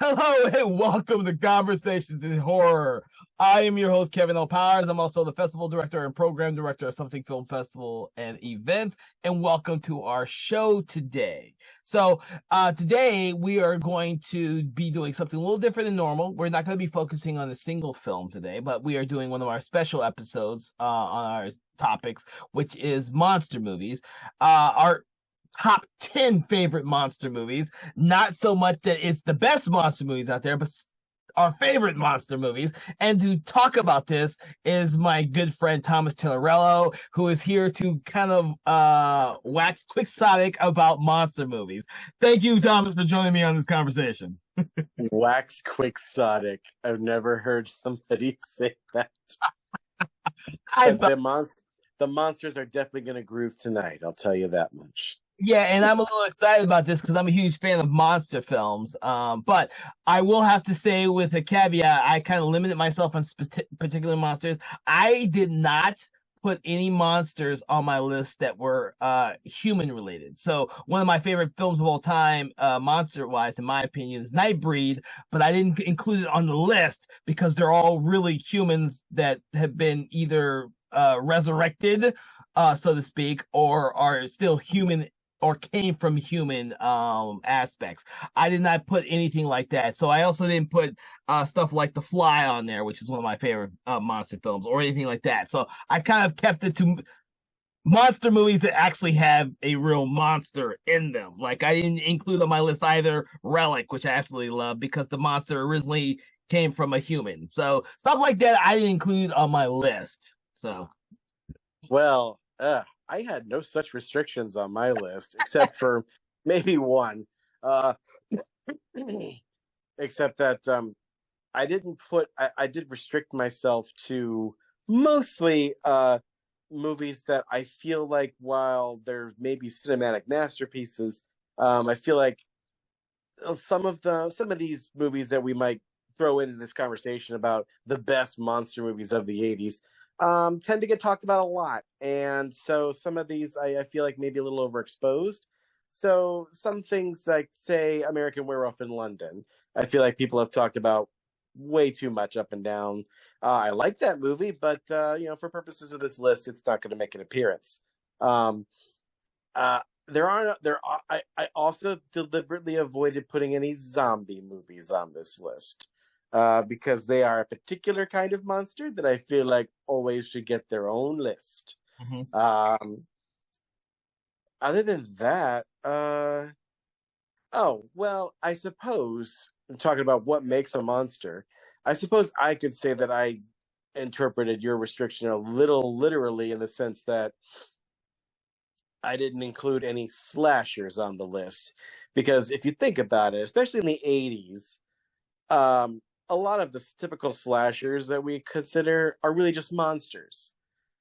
Hello and welcome to Conversations in Horror. I am your host, Kevin L. Powers. I'm also the festival director and program director of Something Film Festival and Events. And welcome to our show today. Today we are going to be doing something a little different than normal. We're not going to be focusing on a single film today, but we are doing one of our special episodes on our topics, which is monster movies. Our top 10 favorite monster movies. Not so much that it's the best monster movies out there, but our favorite monster movies. And to talk about this is my good friend Thomas Taylorello, who is here to kind of wax quixotic about monster movies. Thank you, Thomas, for joining me on this conversation. Wax quixotic. I've never heard somebody say that. But the monsters are definitely going to groove tonight. I'll tell you that much. Yeah, and I'm a little excited about this because I'm a huge fan of monster films. But I will have to say, with a caveat, I kind of limited myself on particular monsters. I did not put any monsters on my list that were human related. So one of my favorite films of all time, monster wise, in my opinion, is Nightbreed, but I didn't include it on the list because they're all really humans that have been either resurrected, so to speak, or are still human or came from human aspects. I did not put anything like that. So I also didn't put stuff like The Fly on there, which is one of my favorite monster films, or anything like that. So I kind of kept it to monster movies that actually have a real monster in them. Like I didn't include on my list either Relic, which I absolutely love because the monster originally came from a human. So stuff like that I didn't include on my list. So Well, I had no such restrictions on my list, except for maybe one. Uh, except that I didn't put. I did restrict myself to mostly movies that I feel like, while they're maybe cinematic masterpieces, I feel like some of these movies that we might throw in this conversation about the best monster movies of the 80s tend to get talked about a lot. And so some of these I feel like maybe a little overexposed. So some things like, say, American Werewolf in London, I feel like people have talked about way too much up and down. I like that movie, but for purposes of this list, it's not going to make an appearance. Um, uh, I also deliberately avoided putting any zombie movies on this list because they are a particular kind of monster that I feel like always should get their own list. mhm. Other than that, oh, well, I suppose, talking about what makes a monster, I suppose I could say that I interpreted your restriction a little literally, in the sense that I didn't include any slashers on the list. Because if you think about it, especially in the 80s, a lot of the typical slashers that we consider are really just monsters.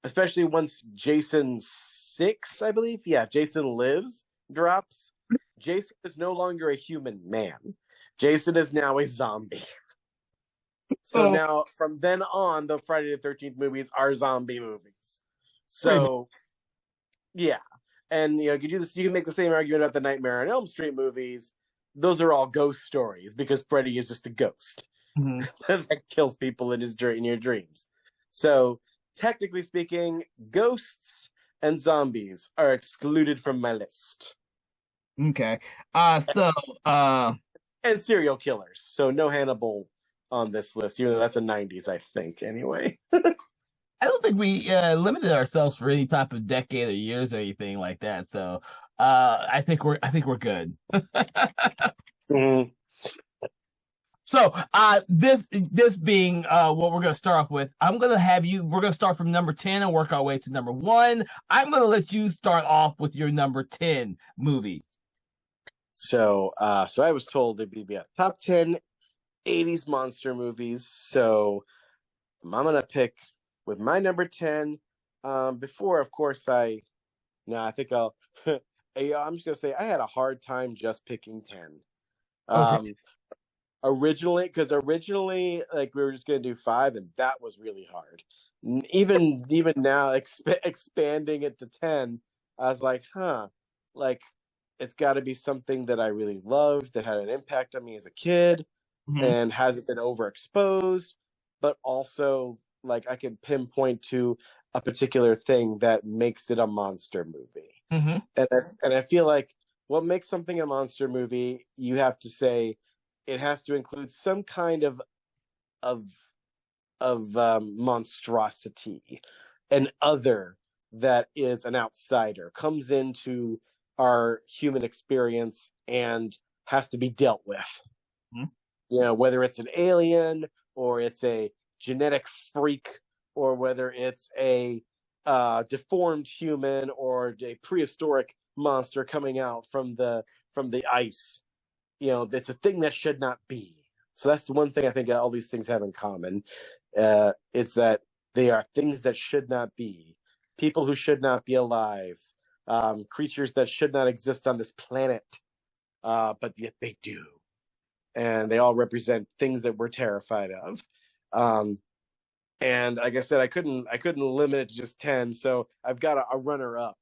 Especially once Jason 6, I believe, yeah, Jason Lives drops. Jason is no longer a human man. Jason is now a zombie. So So now, from then on, the Friday the 13th movies are zombie movies. So, yeah. And you can do this. You can make the same argument about the Nightmare on Elm Street movies. Those are all ghost stories because Freddy is just a ghost mhm. that kills people in your dreams. So, technically speaking, ghosts and zombies are excluded from my list, Okay. So uh and serial killers. So no Hannibal on this list, even though that's a '90s, I think. Anyway. I don't think we limited ourselves for any type of decade or years or anything like that. So I think we're good. Mhm. So this being what we're gonna start off with, we're gonna start from number 10 and work our way to number one. I'm gonna let you start off with your number 10 movie. So I was told there'd be a top 10 '80s monster movies. So I'm gonna pick with my number 10. Before, of course, I think I'll. I'm just gonna say I had a hard time just picking 10. Okay. Um, originally, like, we were just gonna do 5, and that was really hard. Even now, expanding it to 10, I was like, like, it's got to be something that I really loved, that had an impact on me as a kid. Hmm. and hasn't been overexposed, but also like I can pinpoint to a particular thing that makes it a monster movie. Hmm. And I feel like what makes something a monster movie, you have to say it has to include some kind of monstrosity, an other that is an outsider, comes into our human experience and has to be dealt with. Hmm. You know, whether it's an alien or it's a genetic freak or whether it's a deformed human or a prehistoric monster coming out from the ice. You know, it's a thing that should not be. So that's the one thing I think all these things have in common, is that they are things that should not be, people who should not be alive, creatures that should not exist on this planet, but yet they do, and they all represent things that we're terrified of. Um, and like I said, I couldn't limit it to just 10, so I've got a runner up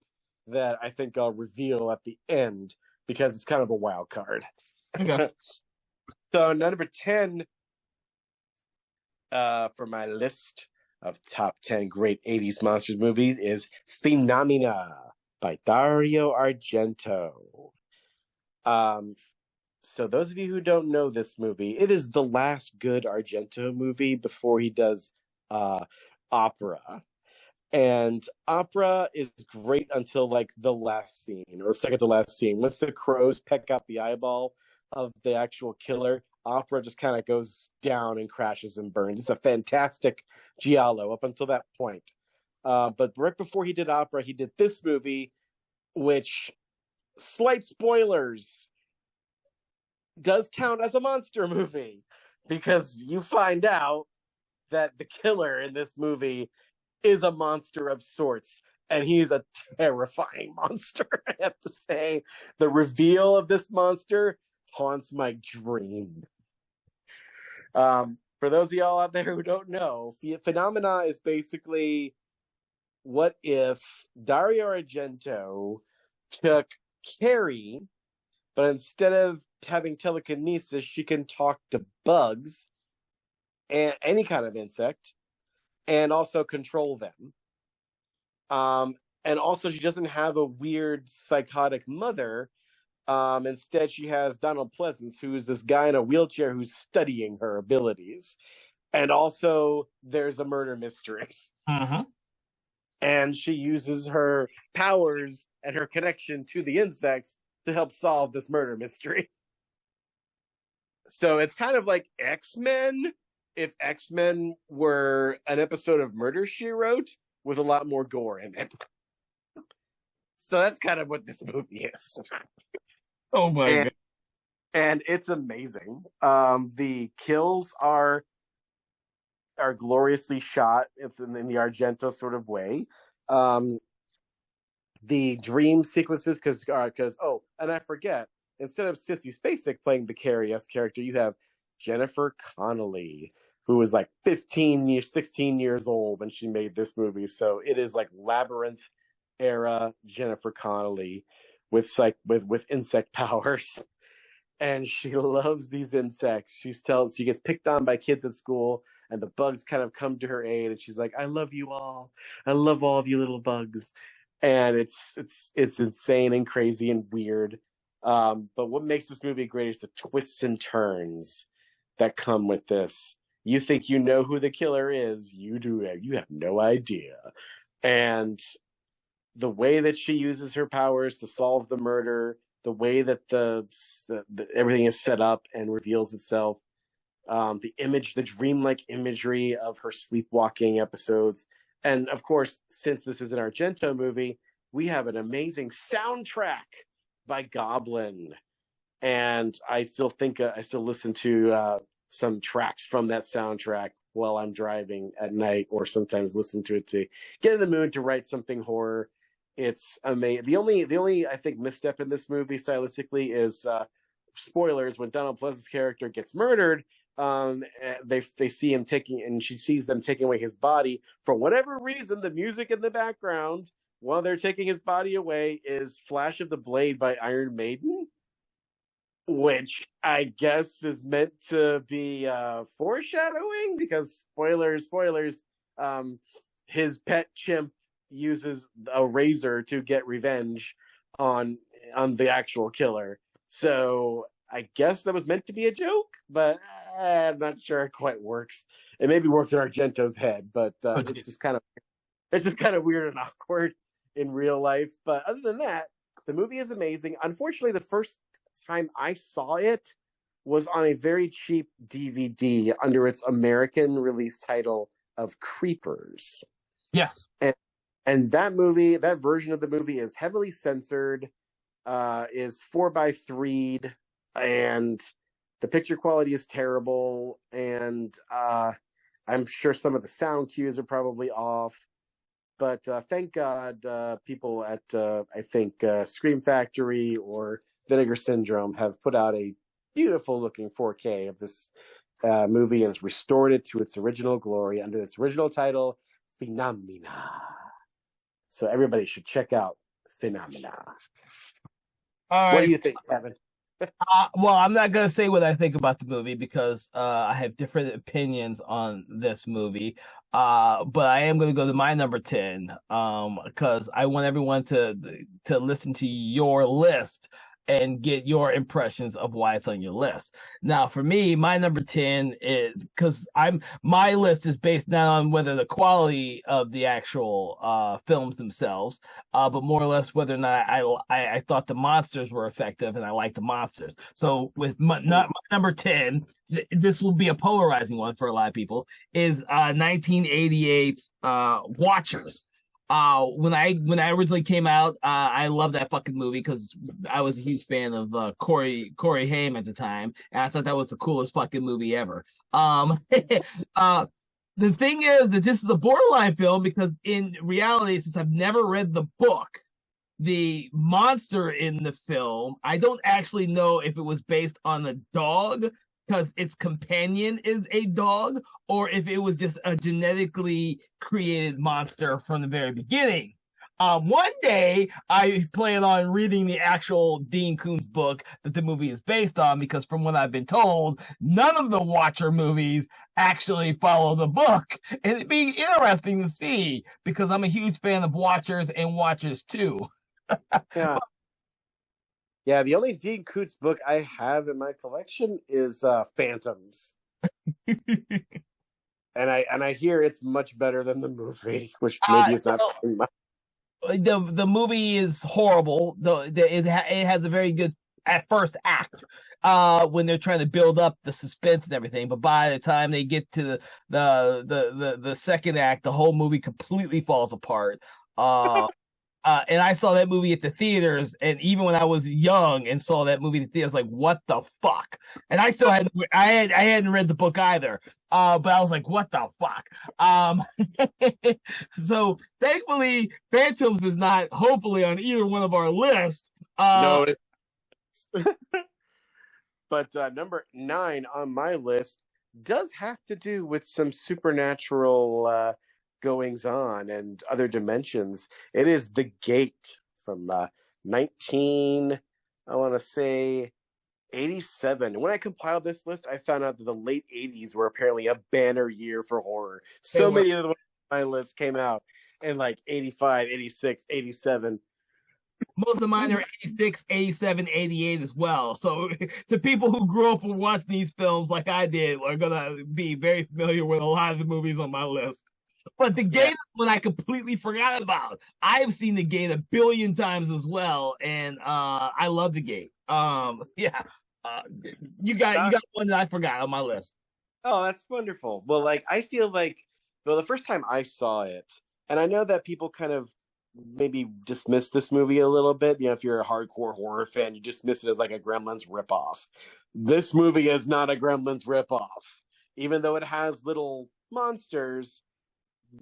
that I think I'll reveal at the end because it's kind of a wild card. Okay. So number 10 for my list of top 10 great 80s monsters movies is Phenomena by Dario Argento. Um, so those of you who don't know this movie, it is the last good Argento movie before he does opera. And opera is great until like the last scene or second to last scene. Once the crows peck out the eyeball of the actual killer, opera just kind of goes down and crashes and burns. It's a fantastic giallo up until that point. But right before he did opera, he did this movie, which, slight spoilers, does count as a monster movie because you find out that the killer in this movie is a monster of sorts, and he's a terrifying monster. I have to say, the reveal of this monster haunts my dream. For those of y'all out there who don't know, Phenomena is basically what if Dario Argento took Carrie, but instead of having telekinesis, she can talk to bugs and any kind of insect and also control them. And also, she doesn't have a weird psychotic mother. Instead, she has Donald Pleasance, who is this guy in a wheelchair who's studying her abilities. And also, there's a murder mystery. Hmm. And she uses her powers and her connection to the insects to help solve this murder mystery. So it's kind of like X-Men, if X-Men were an episode of Murder, She Wrote with a lot more gore in it. So that's kind of what this movie is. Oh my And god. and it's amazing. The kills are gloriously shot. It's in the Argento sort of way. Um, the dream sequences, because oh, and I forget, instead of Sissy Spacek playing the Carrie-esque character, you have Jennifer Connelly, who was like 16 years old when she made this movie. So it is like Labyrinth era Jennifer Connelly with insect powers. And she loves these insects. She gets picked on by kids at school, and the bugs kind of come to her aid, and she's like, "I love you all. I love all of you little bugs." And it's insane and crazy and weird. But what makes this movie great is the twists and turns that come with this. You think you know who the killer is, you do. You have no idea, and the way that she uses her powers to solve the murder, the way that the everything is set up and reveals itself, the dreamlike imagery of her sleepwalking episodes, and of course, since this is an Argento movie, we have an amazing soundtrack by Goblin, and I still listen to some tracks from that soundtrack while I'm driving at night, or sometimes listen to it to get in the mood to write something horror. It's amazing. The only I think misstep in this movie stylistically is spoilers when Donald Pleasance's character gets murdered. They see him taking, and she sees them taking away his body for whatever reason. The music in the background while they're taking his body away is "Flash of the Blade" by Iron Maiden. which I guess is meant to be foreshadowing because spoilers. Um, his pet chimp uses a razor to get revenge on the actual killer. So I guess that was meant to be a joke, but I'm not sure it quite works. It maybe works in Argento's head, but Oh, it's just kind of weird and awkward in real life. But other than that, the movie is amazing. Unfortunately, the first time I saw it was on a very cheap DVD under its American release title of Creepers. yes. And that version of the movie is heavily censored, is 4:3, and the picture quality is terrible, and I'm sure some of the sound cues are probably off. But thank God, people at I think Scream Factory or Vinegar Syndrome have put out a beautiful looking 4K of this movie and has restored it to its original glory under its original title, Phenomena. So everybody should check out Phenomena. All What do right. you think, Kevin? Well, I'm not gonna say what I think about the movie because I have different opinions on this movie. But I am gonna go to my number 10, because I want everyone to listen to your list and get your impressions of why it's on your list. Now, for me, my number 10 is because my list is based not on whether the quality of the actual films themselves, but more or less whether or not I thought the monsters were effective and I like the monsters. So with not my number 10, this will be a polarizing one for a lot of people, is 1988's Watchers. When I originally came out, I loved that fucking movie because I was a huge fan of Corey Haim at the time, and I thought that was the coolest fucking movie ever. uh, the thing is that this is a borderline film because in reality, since I've never read the book, the monster in the film, I don't actually know if it was based on a dog because its companion is a dog, or if it was just a genetically created monster from the very beginning. One day, I plan on reading the actual Dean Koontz book that the movie is based on, because from what I've been told, none of the Watcher movies actually follow the book. And it'd be interesting to see because I'm a huge fan of Watchers and Watchers 2. Yeah. Yeah, the only Dean Koontz book I have in my collection is Phantoms. And I hear it's much better than the movie, which maybe is not So the movie is horrible. It has a very good at first act when they're trying to build up the suspense and everything, but by the time they get to the second act, the whole movie completely falls apart. And I saw that movie at the theaters, and even when I was young and saw that movie at the theaters, like, what the fuck? And I still hadn't read the book either. But I was like, what the fuck? So thankfully, Phantoms is not hopefully on either one of our lists. No, but number 9 on my list does have to do with some supernatural goings on and other dimensions. It is The Gate from 19, I want to say 87. When I compiled this list, I found out that the late 80s were apparently a banner year for horror. So many of my lists came out in like 85, 86, 87. Most of mine are 86, 87, 88 as well. So to people who grew up watching these films like I did are gonna be very familiar with a lot of the movies on my list. But the Gate is one I completely forgot about. I've seen the Gate a billion times as well, and I love the Gate. Yeah. You got one that I forgot on my list. Oh, that's wonderful. Well, like I feel like the first time I saw it, and I know that people kind of maybe dismiss this movie a little bit. You know, if you're a hardcore horror fan, you dismiss it as like a Gremlins ripoff. This movie is not a Gremlins ripoff. Even though it has little monsters,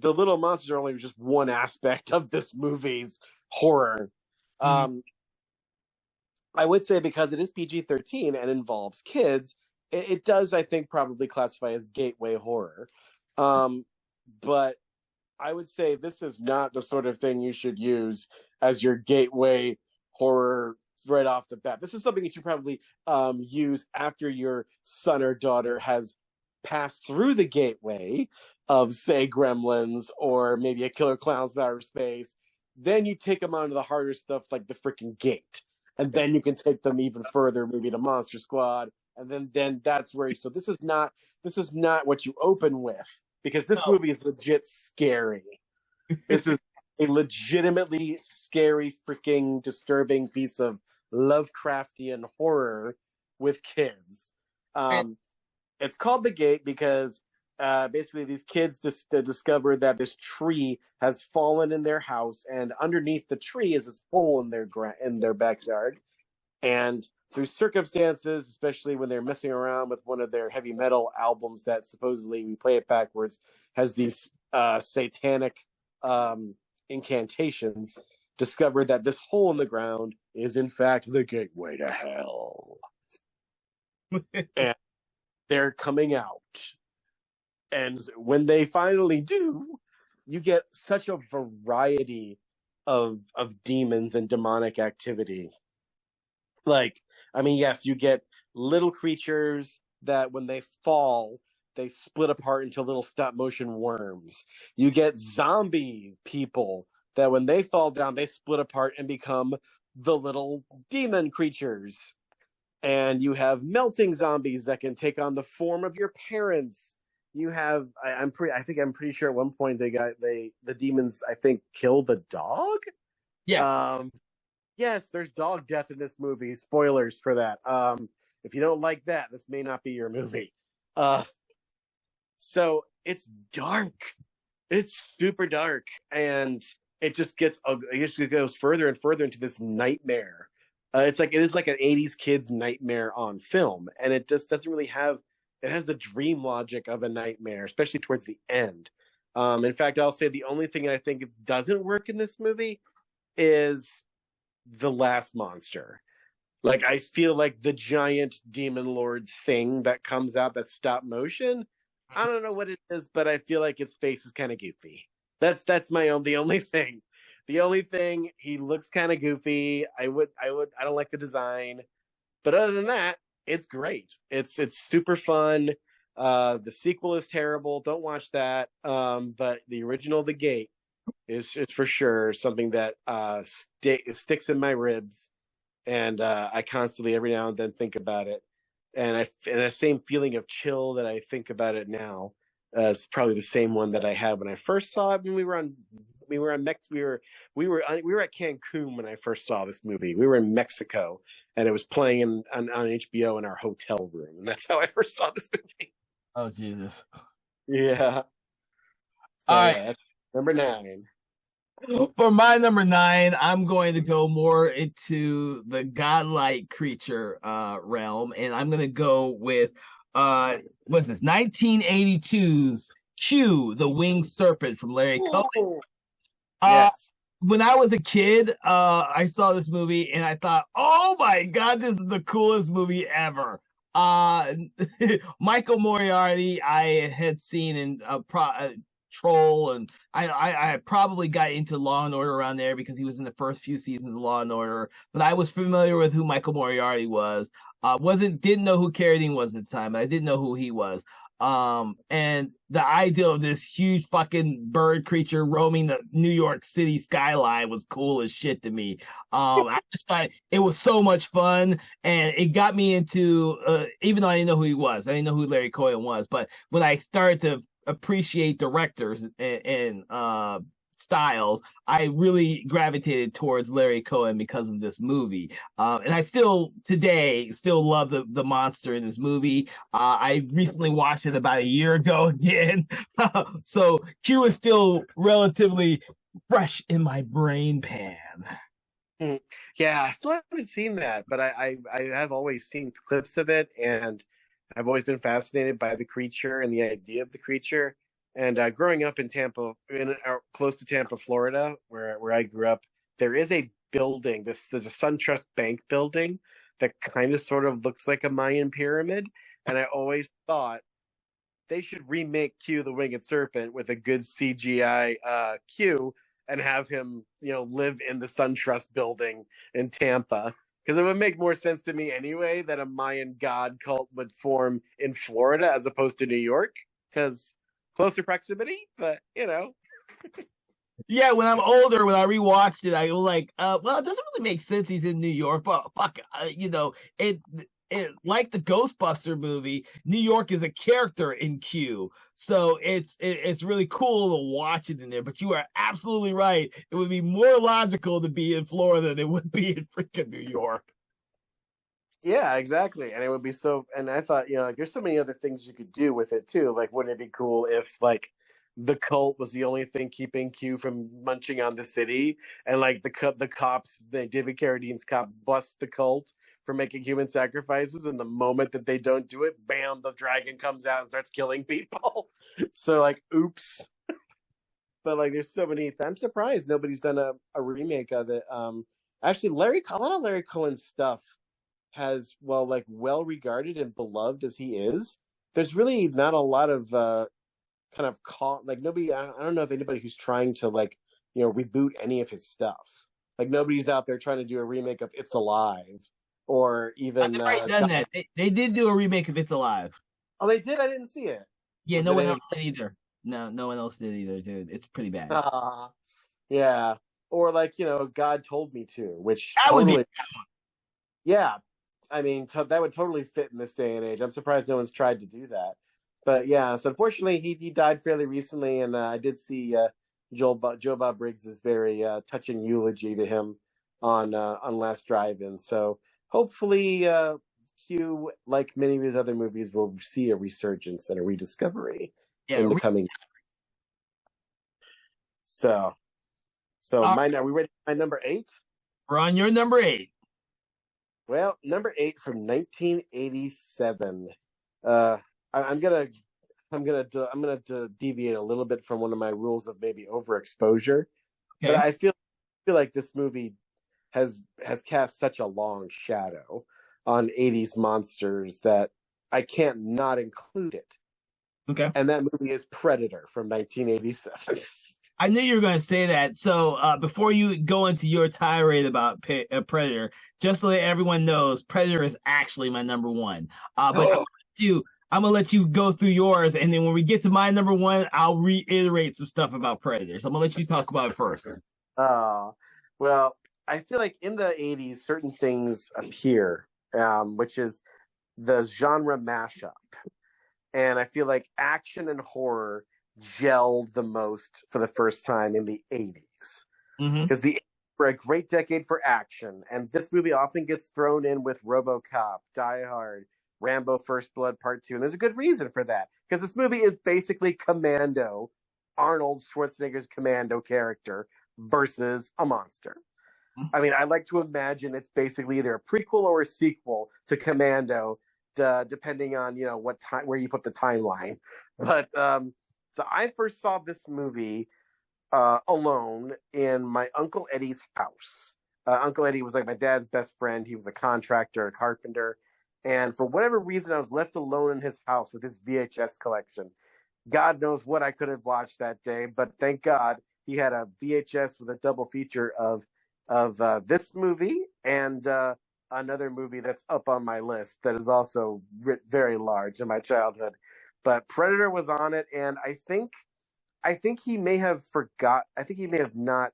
the little monsters are only just one aspect of this movie's horror. Mm-hmm. I would say because it is PG-13 and involves kids, it does, I think, probably classify as gateway horror. But I would say this is not the sort of thing you should use as your gateway horror right off the bat. This is something that you probably use after your son or daughter has passed through the gateway of, say, Gremlins or maybe a Killer Clowns from Outer Space. Then you take them on to the harder stuff like the freaking Gate, and then you can take them even further, maybe to Monster Squad, and then that's where. So this is not what you open with, because this movie is legit scary. This is a legitimately scary, freaking disturbing piece of Lovecraftian horror with kids. It's called The Gate because basically these kids discovered that this tree has fallen in their house, and underneath the tree is this hole in their backyard. And through circumstances, especially when they're messing around with one of their heavy metal albums that supposedly, we play it backwards, has these satanic incantations, discovered that this hole in the ground is in fact the gateway to hell. And they're coming out. And when they finally do, you get such a variety of demons and demonic activity. Like, I mean, yes, you get little creatures that when they fall, they split apart into little stop motion worms. You get zombie people that when they fall down, they split apart and become the little demon creatures. And you have melting zombies that can take on the form of your parents. You have, I'm pretty sure at one point the demons, I think, killed the dog. Yeah. Yes, there's dog death in this movie. Spoilers for that. If you don't like that, this may not be your movie. So it's dark. It's super dark, and it just goes further and further into this nightmare. It is like an 80s kid's nightmare on film, and it just doesn't really have. It has the dream logic of a nightmare, especially towards the end. In fact, I'll say the only thing I think doesn't work in this movie is the last monster. Like, I feel like the giant demon lord thing that comes out that's stop motion, I don't know what it is, but I feel like its face is kind of goofy. That's the only thing. The only thing, he looks kind of goofy. I don't like the design, but other than that, it's great. It's super fun. The sequel is terrible. Don't watch that. But the original, The Gate, is for sure something that sticks in my ribs, and I constantly, every now and then, think about it. And the same feeling of chill that I think about it now is probably the same one that I had when I first saw it. When we were at Cancun when I first saw this movie. We were in Mexico, and it was playing on HBO in our hotel room, and that's how I first saw this movie. Oh, Jesus. Yeah. So, all right. Number 9. For my number 9, I'm going to go more into the godlike creature realm, and I'm going to go with what's this? 1982's Q, the Winged Serpent from Larry Cohen. Yes. When I was a kid, I saw this movie and I thought, oh my God, this is the coolest movie ever. Michael Moriarty, I had seen in Troll, and I probably got into Law and Order around there because he was in the first few seasons of Law and Order. But I was familiar with who Michael Moriarty was. Didn't know who Carradine was at the time, but I didn't know who he was. And the idea of this huge fucking bird creature roaming the New York City skyline was cool as shit to me. I just thought it was so much fun, and it got me into, even though I didn't know who he was, I didn't know who Larry Cohen was, but when I started to appreciate directors and styles, I really gravitated towards Larry Cohen because of this movie. And I still love the monster in this movie. I recently watched it about a year ago again. So Q is still relatively fresh in my brain pan. Yeah, I still haven't seen that, but I have always seen clips of it, and I've always been fascinated by the creature and the idea of the creature. And growing up in Tampa, close to Tampa, Florida, where I grew up, there is a building. There's a SunTrust Bank building that kind of sort of looks like a Mayan pyramid. And I always thought they should remake Q the Winged Serpent with a good CGI Q and have him, live in the SunTrust building in Tampa. Because it would make more sense to me anyway that a Mayan god cult would form in Florida as opposed to New York, because closer proximity. But Yeah, when I'm older, when I rewatched it, I was like, well, it doesn't really make sense he's in New York, but fuck, it like the Ghostbuster movie, New York is a character in Q, so it's really cool to watch it in there. But you are absolutely right; it would be more logical to be in Florida than it would be in freaking New York. yeah, exactly. And it would be so. And I thought, like there's so many other things you could do with it too. Like, wouldn't it be cool if like the cult was the only thing keeping Q from munching on the city, and like the cops, the David Carradine's cop, bust the cult for making human sacrifices, and the moment that they don't do it, bam, the dragon comes out and starts killing people. So like, oops. But like, there's so many. I'm surprised nobody's done a remake of it. Actually, a lot of Larry Cohen's stuff has, like well regarded and beloved as he is. There's really not a lot of kind of like nobody. I don't know if anybody who's trying to like reboot any of his stuff. Like nobody's out there trying to do a remake of It's Alive or even. They've already done that. They did do a remake of It's Alive. Oh, they did. I didn't see it. Yeah, Was no it one any? else did either. No, no one else did either, dude. It's pretty bad. Yeah. Or like God Told Me To, which That would be. totally. Yeah, I mean that would totally fit in this day and age. I'm surprised no one's tried to do that. But yeah, so unfortunately he died fairly recently, and I did see Joe Bob Briggs's very touching eulogy to him on Last Drive-In. So hopefully Q, like many of his other movies, will see a resurgence and a rediscovery in the coming. So are we ready for my number 8? We're on your number 8. Well, number 8 from 1987. I'm gonna deviate a little bit from one of my rules of maybe overexposure, but I feel like this movie has cast such a long shadow on 80s monsters that I can't not include it. Okay. And that movie is Predator from 1987. I knew you were going to say that. So before you go into your tirade about Predator, just so that everyone knows, Predator is actually my number 1. But I'm gonna let you go through yours, and then when we get to my number 1, I'll reiterate some stuff about Predator. So I'm gonna let you talk about it first. Well, I feel like in the 80s, certain things appear, which is the genre mashup, and I feel like action and horror gelled the most for the first time in the 80s, because the 80s were a great decade for action, and this movie often gets thrown in with RoboCop, Die Hard, Rambo First Blood Part 2, and there's a good reason for that, because this movie is basically Commando, Arnold Schwarzenegger's Commando character versus a monster. I mean, I like to imagine it's basically either a prequel or a sequel to Commando, depending on what time, where you put the timeline. But so I first saw this movie alone in my Uncle Eddie's house. Uncle Eddie was like my dad's best friend. He was a contractor, a carpenter. And for whatever reason, I was left alone in his house with his VHS collection. God knows what I could have watched that day, but thank God he had a VHS with a double feature of this movie and another movie that's up on my list that is also very large in my childhood. But Predator was on it, and I think he may have not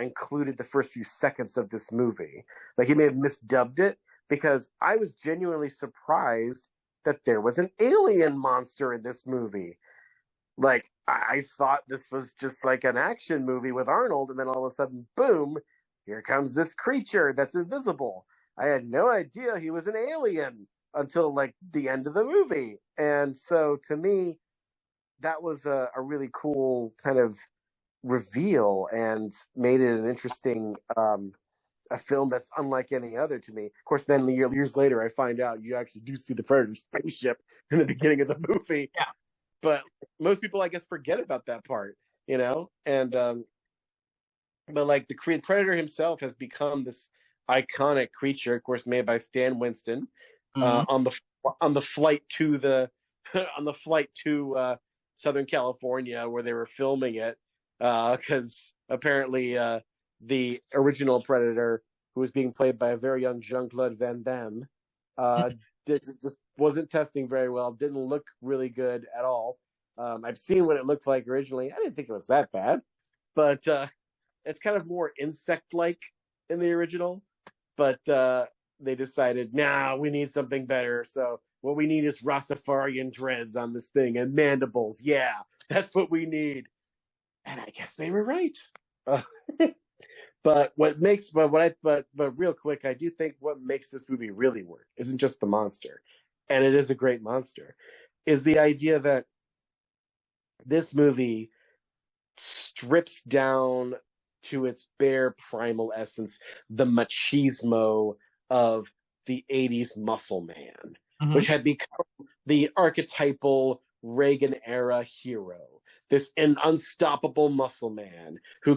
included the first few seconds of this movie. Like he may have misdubbed it, because I was genuinely surprised that there was an alien monster in this movie. Like, I thought this was just like an action movie with Arnold, and then all of a sudden, boom, here comes this creature that's invisible. I had no idea he was an alien until like the end of the movie. And so to me, that was a really cool kind of reveal and made it an interesting a film that's unlike any other to me. Of course, then years later, I find out you actually do see the Predator spaceship in the beginning of the movie. Yeah. But most people, I guess, forget about that part, And but like the Predator himself has become this iconic creature, of course, made by Stan Winston on the flight to Southern California where they were filming it, because apparently the original Predator who was being played by a very young Jean-Claude Van Damme, just wasn't testing very well. Didn't look really good at all. I've seen what it looked like originally. I didn't think it was that bad, but it's kind of more insect-like in the original. But they decided, nah, we need something better. So what we need is Rastafarian dreads on this thing and mandibles. Yeah, that's what we need. And I guess they were right. But real quick, I do think what makes this movie really work isn't just the monster, and it is a great monster, is the idea that this movie strips down to its bare primal essence the machismo of the 80s muscle man, which had become the archetypal Reagan era hero. This an unstoppable muscle man who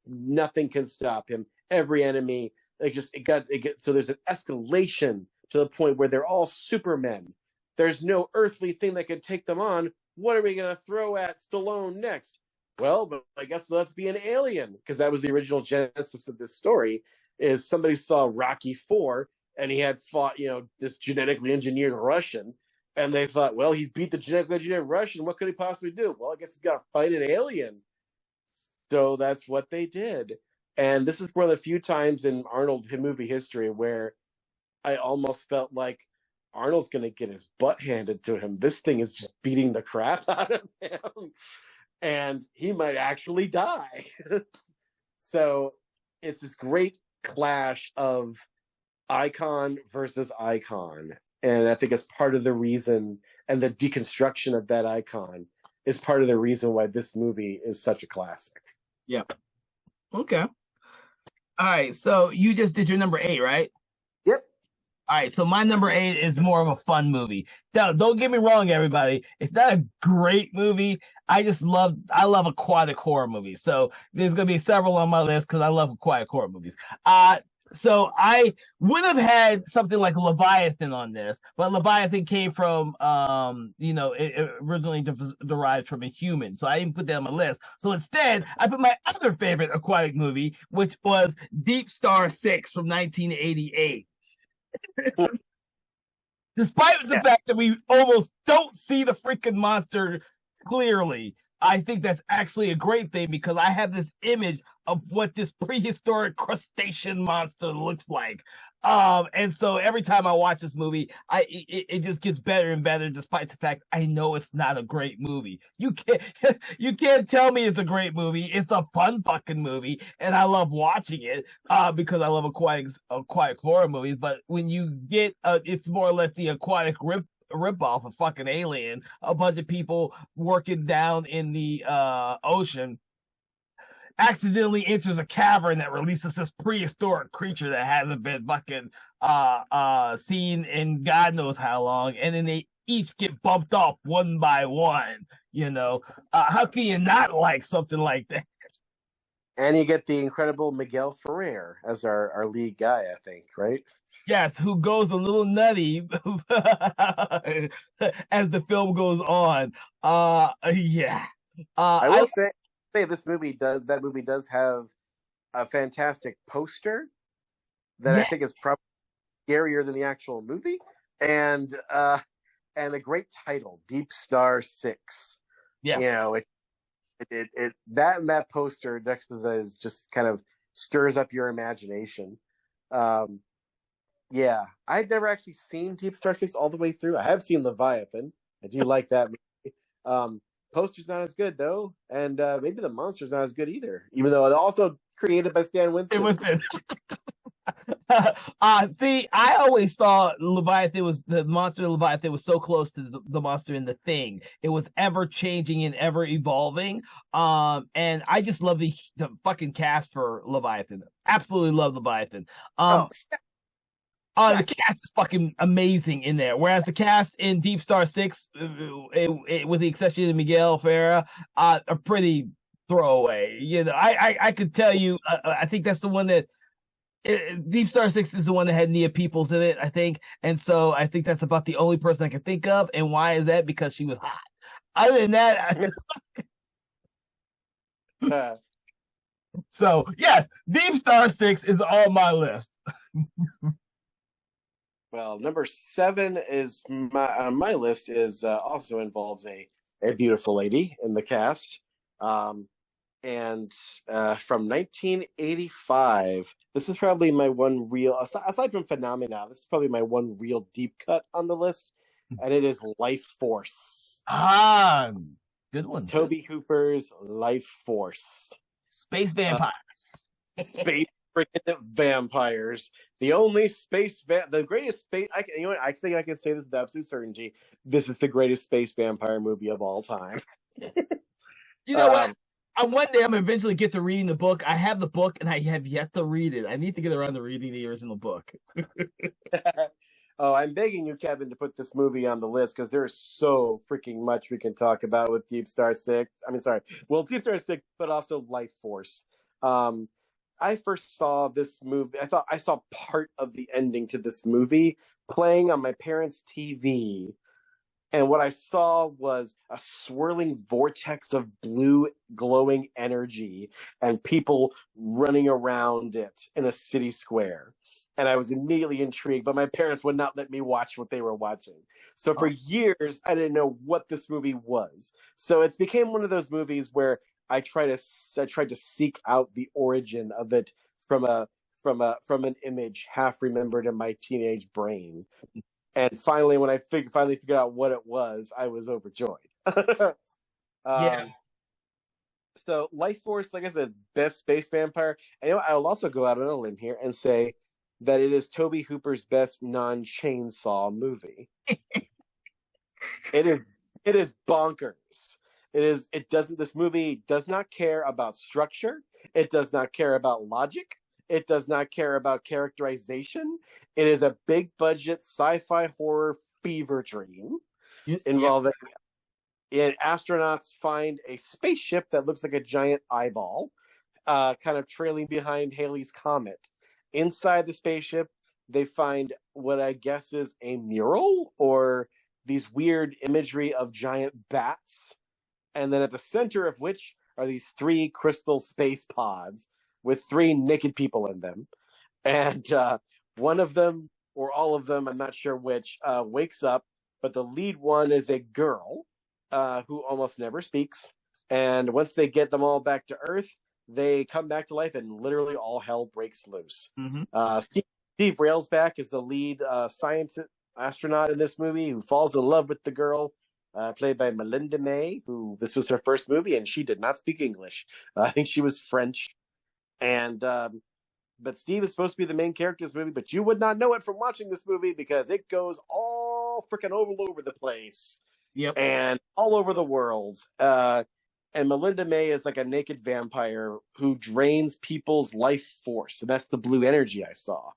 nothing can stop him. Every enemy, so there's an escalation to the point where they're all supermen. There's no earthly thing that can take them on. What are we going to throw at Stallone next? Well, but I guess let's be an alien, because that was the original genesis of this story. Is somebody saw Rocky IV and he had fought, this genetically engineered Russian, and they thought, well, he's beat the genetically engineered Russian. What could he possibly do? Well, I guess he's got to fight an alien. So that's what they did. And this is one of the few times in Arnold movie history where I almost felt like Arnold's going to get his butt handed to him. This thing is just beating the crap out of him. And he might actually die. So it's this great clash of icon versus icon. And I think it's part of the reason, and the deconstruction of that icon is part of the reason why this movie is such a classic. Yep. Okay. All right. So you just did your number 8, right? Yep. All right. So my number 8 is more of a fun movie. Now, don't get me wrong, everybody. It's not a great movie. I love aquatic horror movies. So there's going to be several on my list because I love aquatic horror movies. So I would have had something like Leviathan on this, but Leviathan came from, it originally derived from a human. So I didn't put that on my list. So instead, I put my other favorite aquatic movie, which was Deep Star 6 from 1988. Despite the fact that we almost don't see the freaking monster clearly, I think that's actually a great thing, because I have this image of what this prehistoric crustacean monster looks like. And so every time I watch this movie, it just gets better and better, despite the fact I know it's not a great movie. You can't tell me it's a great movie. It's a fun fucking movie, and I love watching it because I love aquatic horror movies. But when you get it's more or less the aquatic rip off of fucking Alien, a bunch of people working down in the ocean accidentally enters a cavern that releases this prehistoric creature that hasn't been fucking seen in God knows how long, and then they each get bumped off one by one. How can you not like something like that? And you get the incredible Miguel Ferrer as our lead guy, I think, right? Yes, who goes a little nutty as the film goes on. Yeah. I will say that movie does have a fantastic poster that I think is probably scarier than the actual movie, and a great title, Deep Star 6. Yeah. That poster juxtaposed just kind of stirs up your imagination. Yeah, I've never actually seen Deep Star 6 all the way through. I have seen Leviathan. I do like that movie. Poster's not as good, though, and maybe the monster's not as good either, even though it's also created by Stan Winston. It was see, I always thought the monster Leviathan was so close to the monster in The Thing. It was ever changing and ever evolving. And I just love the fucking cast for Leviathan. Absolutely love Leviathan. The cast is fucking amazing in there. Whereas the cast in Deep Star 6, with the exception of Miguel Ferrer, are pretty throwaway. I could tell you, I think that's the one that Deep Star 6 is the one that had Nia Peoples in it, I think. And so I think that's about the only person I can think of. And why is that? Because she was hot. Other than that, So yes, Deep Star Six is on my list. Well, number seven is my on my list is also involves a beautiful lady in the cast, um, and from 1985. This is probably my one real aside from Phenomena. This is probably my one real deep cut on the list, and it is Life Force. Ah, good one. Toby Hooper's Life Force. Space Uh, vampires. space freaking vampires. The greatest space. You know what? I think I can say this with absolute certainty. This is the greatest space vampire movie of all time. You know what? Um, One day I'm gonna eventually get to reading the book. I have the book and I have yet to read it. I need to get around to reading the original book. oh, I'm begging you, Kevin, to put this movie on the list because there's so freaking much we can talk about with Deep Star Six. I mean, sorry, well, Deep Star Six, but also Life Force. Um, I first saw this movie. I thought I saw part of the ending to this movie playing on my parents' TV. And what I saw was a swirling vortex of blue glowing energy and people running around it in a city square. And I was immediately intrigued, but my parents would not let me watch what they were watching. So for years, I didn't know what this movie was. So it's became one of those movies where I tried to seek out the origin of it from from an image half remembered in my teenage brain. And finally, when I finally figured out what it was, I was overjoyed. Yeah. um, so, Life Force, like I said, best space vampire. And you know, I will also go out on a limb here and say that it is Toby Hooper's best non-chainsaw movie. It is it is bonkers. It is it doesn't this movie does not care about structure. It does not care about logic. It does not care about characterization. It is a big budget sci-fi horror fever dream Yeah. involving astronauts find a spaceship that looks like a giant eyeball, kind of trailing behind Halley's Comet. Inside the spaceship, they find what I guess is a mural or these weird imagery of giant bats. And then at the center of which are these three crystal space pods with three naked people in them. And one of them, or all of them, I'm not sure which, wakes up, but the lead one is a girl who almost never speaks. And once they get them all back to Earth, they come back to life, and literally all hell breaks loose. Mm-hmm. Steve Railsback is the lead scientist astronaut in this movie who falls in love with the girl, played by Melinda May, who this was her first movie, and she did not speak English. I think she was French. And but Steve is supposed to be the main character of this movie, but you would not know it from watching this movie because it goes all freaking all over the place. Yep. And all over the world. And Melinda May is like a naked vampire who drains people's life force, and that's the blue energy I saw.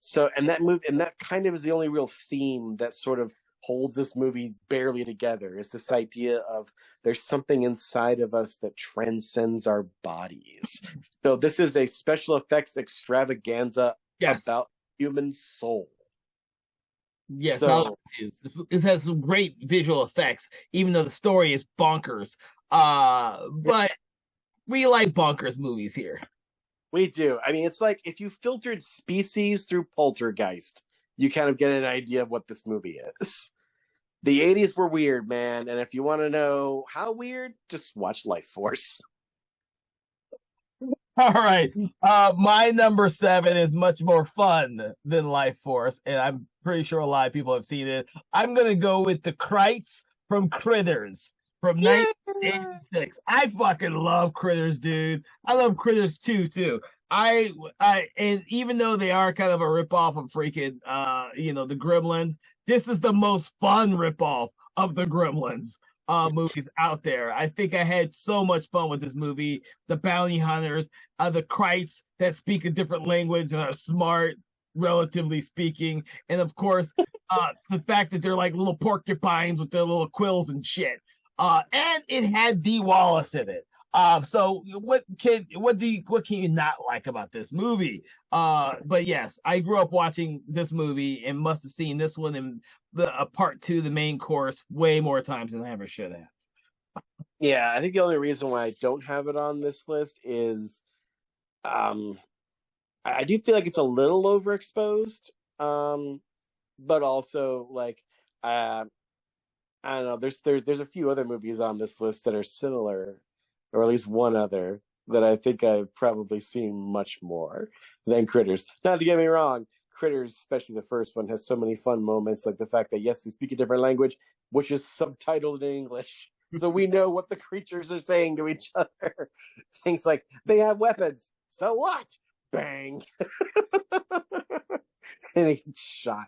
So, and that kind of is the only real theme that sort of holds this movie barely together. Is this idea of there's something inside of us that transcends our bodies. So, this is a special effects extravaganza about human soul. Yes, so, it has some great visual effects, even though the story is bonkers. But we like bonkers movies here. We do. I mean, it's like if you filtered Species through Poltergeist, you kind of get an idea of what this movie is. The 80s were weird, man. And if you want to know how weird, just watch Life Force. All right. My number 7 is much more fun than Life Force, and I'm pretty sure a lot of people have seen it. I'm going to go with the Krites from Critters from 1986. I fucking love Critters, dude. I love Critters 2 too. And even though they are kind of a ripoff of freaking the Gremlins, this is the most fun ripoff of the Gremlins movies out there. I think I had so much fun with this movie. The bounty hunters, the Krites that speak a different language and are smart, relatively speaking, and of course, the fact that they're like little porcupines with their little quills and shit. And it had Dee Wallace in it. So what can you not like about this movie? But yes, I grew up watching this movie and must have seen this one in the part 2, the main course, way more times than I ever should have. Yeah, I think the only reason why I don't have it on this list is Um, I do feel like it's a little overexposed. But also like, uh, I don't know. There's a few other movies on this list that are similar, or at least one other that I think I've probably seen much more than Critters. Not to get me wrong, Critters, especially the first one, has so many fun moments, like the fact that yes, they speak a different language, which is subtitled in English, so we know what the creatures are saying to each other. Things like they have weapons, so what? Bang, and he gets shot.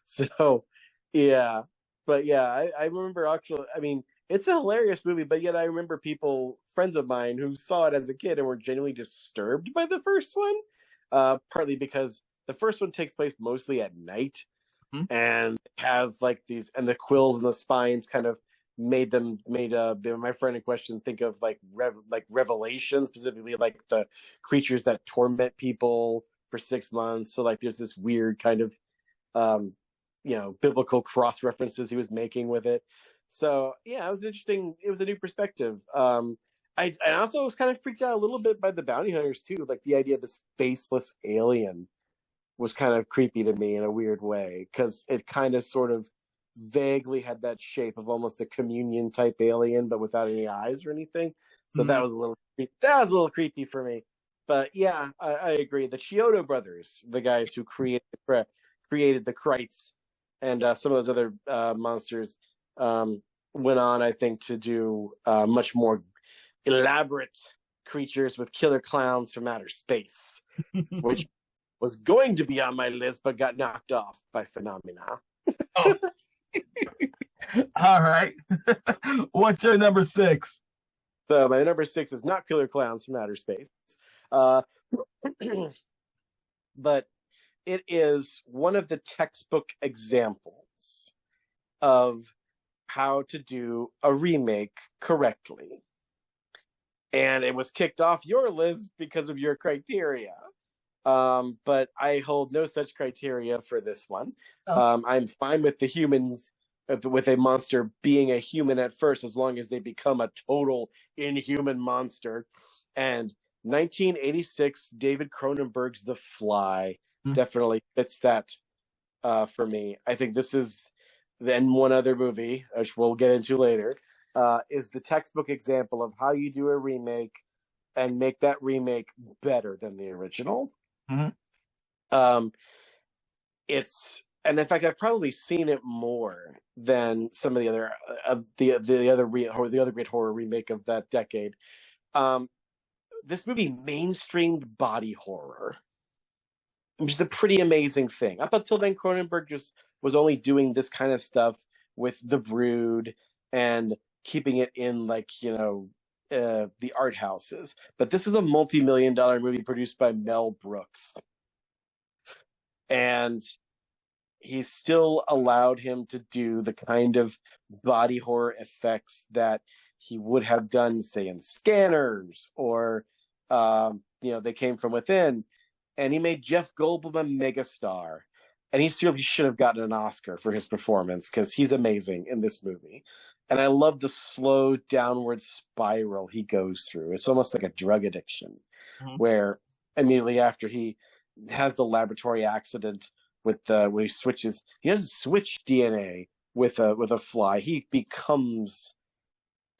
So, yeah, but yeah, I remember actually. I mean, it's a hilarious movie, but yet I remember people, friends of mine, who saw it as a kid and were genuinely disturbed by the first one. Partly because the first one takes place mostly at night, Hmm? and have like these, and the quills and the spines kind of made my friend in question think of like like Revelation, specifically like the creatures that torment people for 6 months. So like there's this weird kind of um, biblical cross references he was making with it. So yeah, it was interesting. It was a new perspective. I also was kind of freaked out a little bit by the bounty hunters too. Like the idea of this faceless alien was kind of creepy to me in a weird way, because it kind of sort of vaguely had that shape of almost a communion type alien, but without any eyes or anything. So Hmm. that was a little creepy for me. But yeah, I agree. The Chiodo brothers, the guys who created the Krites and some of those other monsters, um, went on, I think, to do much more elaborate creatures with killer clowns from outer space, which was going to be on my list but got knocked off by Phenomena. Oh, all right. What's your number six? So my number six is not Killer Clowns from Outer Space, uh, but it is one of the textbook examples of how to do a remake correctly. And it was kicked off your list because of your criteria. But I hold no such criteria for this one. Oh. I'm fine with the humans, with a monster being a human at first, as long as they become a total inhuman monster. And 1986, David Cronenberg's The Fly Hmm. definitely fits that for me. I think this is, then one other movie, which we'll get into later, is the textbook example of how you do a remake and make that remake better than the original. Hmm. Um, and in fact, I've probably seen it more than some of the other the other great horror remake of that decade. Um, this movie mainstreamed body horror, which is a pretty amazing thing. Up until then, Cronenberg just was only doing this kind of stuff with The Brood and keeping it in like the art houses. But this was a multi-million-dollar movie produced by Mel Brooks, and he still allowed him to do the kind of body horror effects that he would have done, say, in Scanners or They Came From Within. And he made Jeff Goldblum a megastar. And he certainly should have gotten an Oscar for his performance, because he's amazing in this movie. And I love the slow downward spiral he goes through. It's almost like a drug addiction, Hmm. where immediately after he has the laboratory accident with when he doesn't switch DNA with a fly. He becomes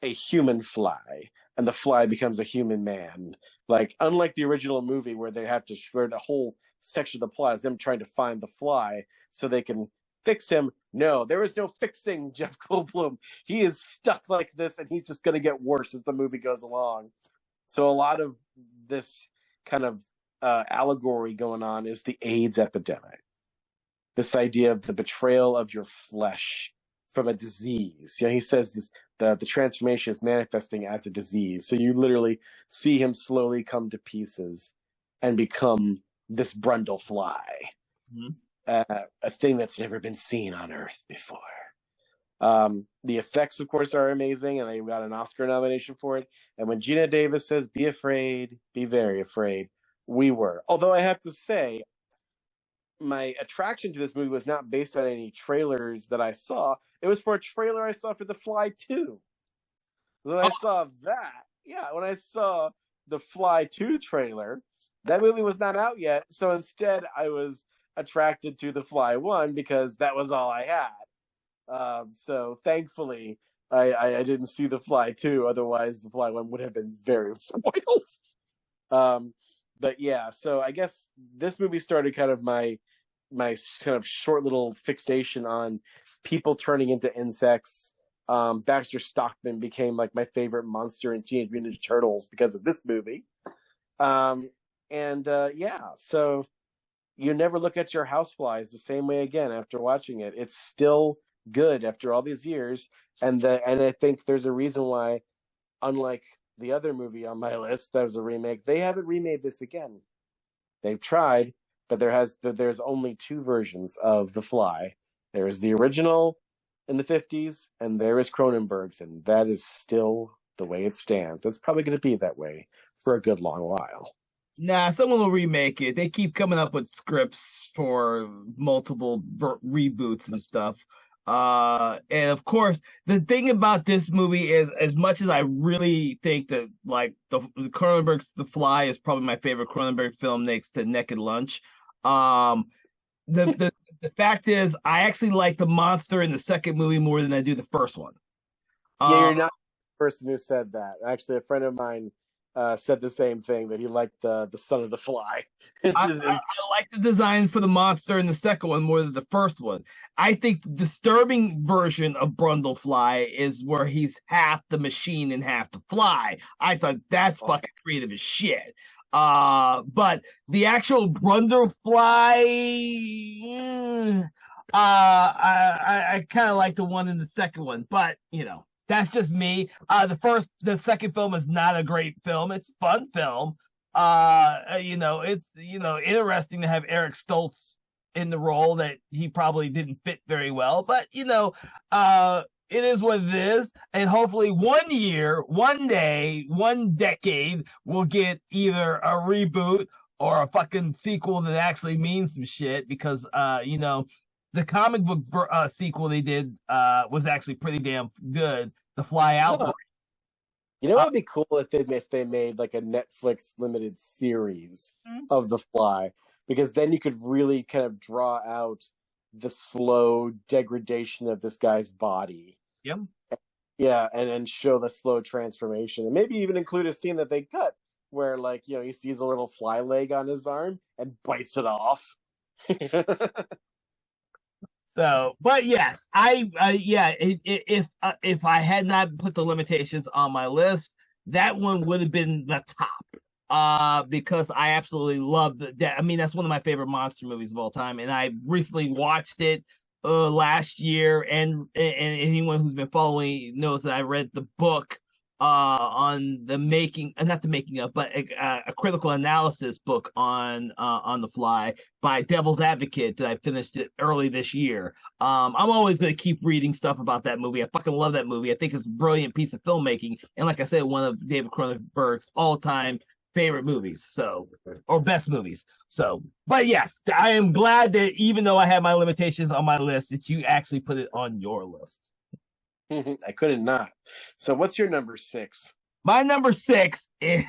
a human fly, and the fly becomes a human man. Like, unlike the original movie where they have to, where the whole section of the plot is them trying to find the fly so they can fix him. No, there is no fixing Jeff Goldblum. He is stuck like this, and he's just going to get worse as the movie goes along. So a lot of this kind of allegory going on is the AIDS epidemic. This idea of the betrayal of your flesh from a disease. He says this, the transformation is manifesting as a disease. So you literally see him slowly come to pieces and become this Brundle fly, Hmm. a thing that's never been seen on Earth before. The effects, of course, are amazing, and they got an Oscar nomination for it. And when Gina Davis says, "Be afraid, be very afraid," we were. Although I have to say, my attraction to this movie was not based on any trailers that I saw. It was for a trailer I saw for The Fly 2. When I Oh, saw that, yeah, when I saw the Fly 2 trailer. That movie was not out yet, so instead I was attracted to the Fly 1 because that was all I had. So thankfully, I didn't see the Fly 2. Otherwise, the Fly 1 would have been very spoiled. But yeah, so I guess this movie started kind of my kind of short little fixation on people turning into insects. Baxter Stockman became like my favorite monster in Teenage Mutant Ninja Turtles because of this movie. Yeah, so you never look at your houseflies the same way again after watching it. It's still good after all these years, and I think there's a reason why, unlike the other movie on my list that was a remake, they haven't remade this again. They've tried, but there's only two versions of The Fly. There is the original in the 50s, and there is Cronenberg's, and that is still the way it stands. It's probably going to be that way for a good long while. Nah, someone will remake it. They keep coming up with scripts for multiple reboots and stuff. And of course, the thing about this movie is, as much as I really think that like the Cronenberg's The Fly is probably my favorite Cronenberg film next to Naked Lunch. The the fact is, I actually like the monster in the second movie more than I do the first one. Yeah, you're not the person who said that. Actually, a friend of mine said the same thing, that he liked the Son of the Fly. I like the design for the monster in the second one more than the first one. I think the disturbing version of Brundlefly is where he's half the machine and half the fly. I thought that's fucking creative as shit. But the actual Brundlefly, I kind of like the one in the second one, but you know, that's just me. The second film is not a great film. It's a fun film. It's interesting to have Eric Stoltz in the role that he probably didn't fit very well, but it is what it is, and hopefully one year, one day, one decade, we'll get either a reboot or a fucking sequel that actually means some shit, because the comic book sequel they did was actually pretty damn good. The Fly Outbreak. You know what would be cool if they made like a Netflix limited series of The Fly, because then you could really kind of draw out the slow degradation of this guy's body. Yep. Yeah, and show the slow transformation, and maybe even include a scene that they cut where, like, he sees a little fly leg on his arm and bites it off. So, but yes, if I had not put the limitations on my list, that one would have been the top. Because I absolutely love that. I mean, that's one of my favorite monster movies of all time, and I recently watched it last year, and anyone who's been following knows that I read the book on the not the making of, but a critical analysis book on The Fly by Devil's Advocate that I finished it early this year. I'm always going to keep reading stuff about that movie. I fucking love that movie. I think it's a brilliant piece of filmmaking, and like I said, one of David Cronenberg's all-time favorite movies, or best movies. So, but yes, I am glad that even though I had my limitations on my list, that you actually put it on your list. I couldn't not. So what's your number 6? My number 6 is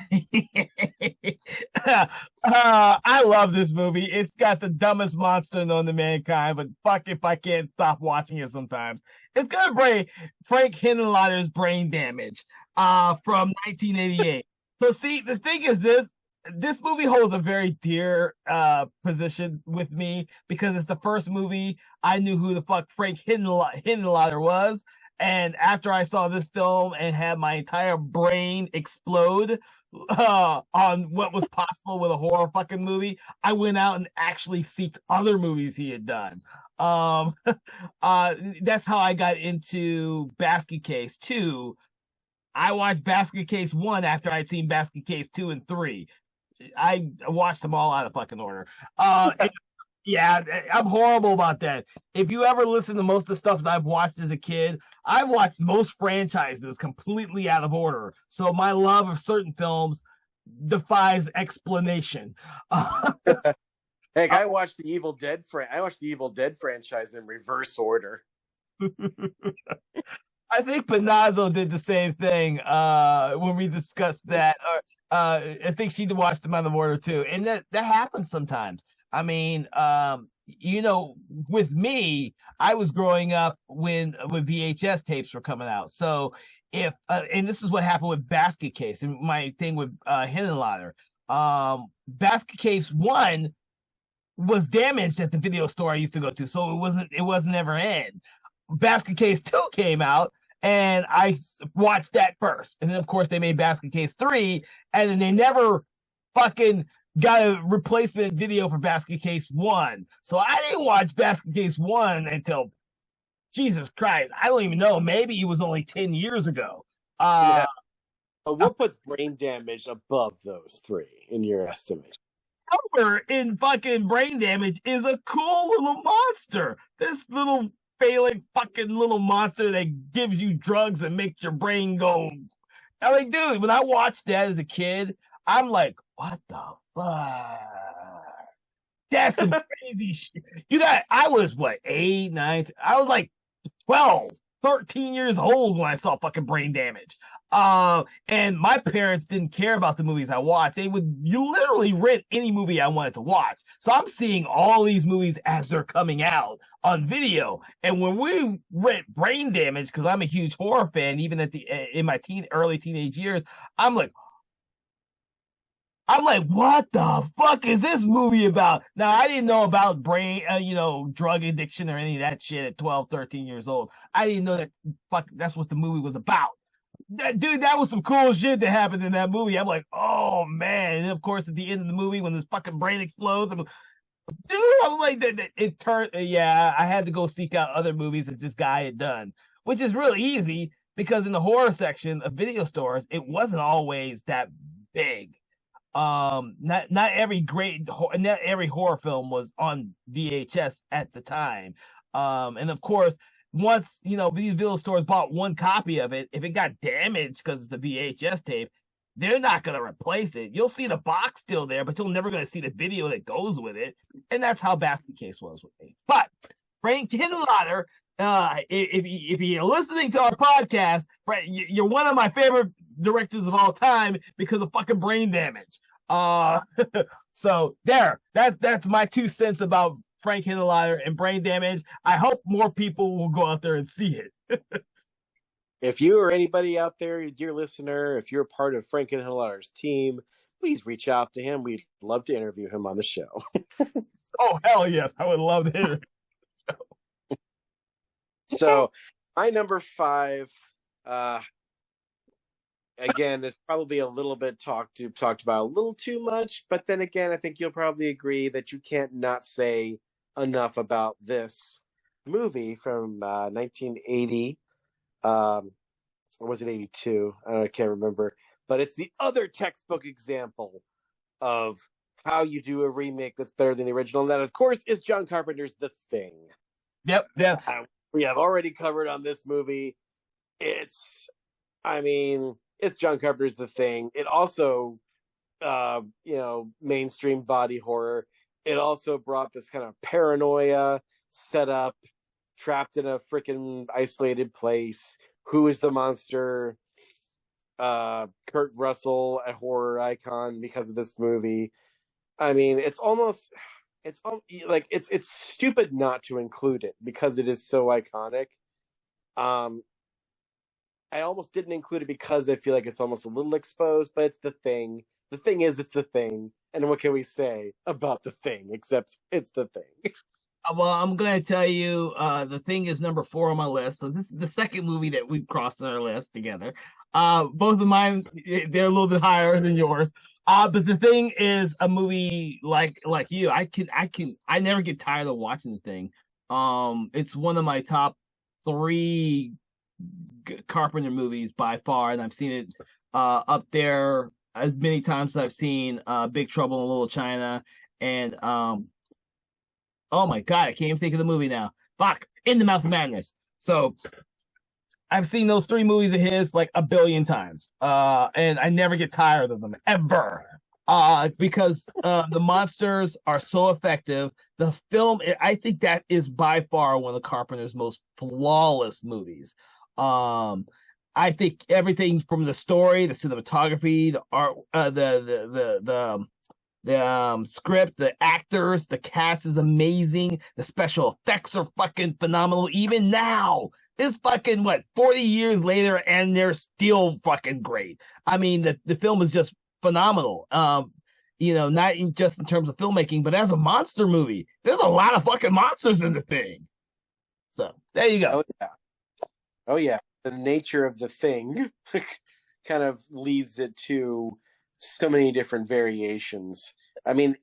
I love this movie. It's got the dumbest monster known to mankind, but fuck if I can't stop watching it sometimes. It's got Frank Henenlotter's Brain Damage from 1988. So see, the thing is this movie holds a very dear position with me, because it's the first movie I knew who the fuck Frank Henenlotter was. And after I saw this film and had my entire brain explode on what was possible with a horror fucking movie, I went out and actually seeked other movies he had done. That's how I got into Basket Case 2. I watched Basket Case 1 after I'd seen Basket Case 2 and 3. I watched them all out of fucking order. Yeah, I'm horrible about that. If you ever listen to most of the stuff that I've watched as a kid, I've watched most franchises completely out of order. So my love of certain films defies explanation. Heck, I watched the Evil Dead franchise in reverse order. I think Panazzo did the same thing when we discussed that. Or I think she watched them on the water too, and that happens sometimes. I mean, with me, I was growing up when VHS tapes were coming out. So if and this is what happened with Basket Case and my thing with Henenlotter. Basket Case 1 was damaged at the video store I used to go to, so it wasn't ever in. Basket Case 2 came out, and I watched that first. And then, of course, they made Basket Case 3, and then they never fucking got a replacement video for Basket Case 1. So I didn't watch Basket Case 1 until, Jesus Christ, I don't even know. Maybe it was only 10 years ago. Yeah. But what puts Brain Damage above those three in your estimation? However, in fucking Brain Damage is a cool little monster. This little failing fucking little monster that gives you drugs and makes your brain go. I'm like, dude, when I watched that as a kid, I'm like, what the fuck? That's some crazy shit. I was what, 8, 9? I was like 12, 13 years old when I saw fucking Brain Damage. And my parents didn't care about the movies I watched. You literally rent any movie I wanted to watch. So I'm seeing all these movies as they're coming out on video. And when we rent Brain Damage, because I'm a huge horror fan, even in my early teenage years, I'm like, what the fuck is this movie about? Now, I didn't know about drug addiction or any of that shit at 12, 13 years old. I didn't know that's what the movie was about. Dude, that was some cool shit that happened in that movie. I'm like, oh man. And of course, at the end of the movie, when this fucking brain explodes, I'm like, it turned, yeah, I had to go seek out other movies that this guy had done, which is really easy because in the horror section of video stores, it wasn't always that big. Not every horror film was on VHS at the time. And of course, once these video stores bought one copy of it, if it got damaged because it's a VHS tape, they're not gonna replace it. You'll see the box still there, but you're never gonna see the video that goes with it. And that's how Basket Case was with me. But Frank Henenlotter, if you're listening to our podcast, you're one of my favorite directors of all time because of fucking Brain Damage. So that's my 2 cents about Frank Henenlotter and Brain Damage. I hope more people will go out there and see it. If you or anybody out there, dear listener, if you're part of Frank Henenlotter's team, please reach out to him. We'd love to interview him on the show. Oh, hell yes. I would love to hear it. So my number 5, again, is probably a little bit talked about a little too much, but then again, I think you'll probably agree that you can't not say enough about this movie from 1980. Or was it 82? I can't remember. But it's the other textbook example of how you do a remake that's better than the original. And that, of course, is John Carpenter's The Thing. Yep. We have already covered on this movie. It's John Carpenter's The Thing. It also, mainstream body horror. It also brought this kind of paranoia set up, trapped in a freaking isolated place. Who is the monster? Kurt Russell, a horror icon because of this movie. I mean, it's stupid not to include it because it is so iconic. I almost didn't include it because I feel like it's almost a little exposed, but it's The Thing. The thing is, it's The Thing. And what can we say about The Thing except it's The Thing? Well, I'm going to tell you, The Thing is number 4 on my list. So this is the second movie that we've crossed on our list together. Both of mine, they're a little bit higher than yours. But The Thing is a movie like you. I never get tired of watching The Thing. It's one of my top 3 Carpenter movies by far, and I've seen it up there as many times as I've seen Big Trouble in Little China and oh my god, I can't even think of the movie now. Fuck, In the Mouth of Madness. So I've seen those 3 movies of his like a billion times, and I never get tired of them ever. Because the monsters are so effective. The film, I think that is by far one of Carpenter's most flawless movies. I think everything from the story, the cinematography, the art, the script, the actors, the cast is amazing. The special effects are fucking phenomenal. Even now, it's fucking what 40 years later, and they're still fucking great. I mean, the film is just phenomenal. Not just in terms of filmmaking, but as a monster movie, there's a lot of fucking monsters in the thing. So there you go. Oh yeah. Oh yeah. The nature of the thing kind of leaves it to so many different variations. I mean,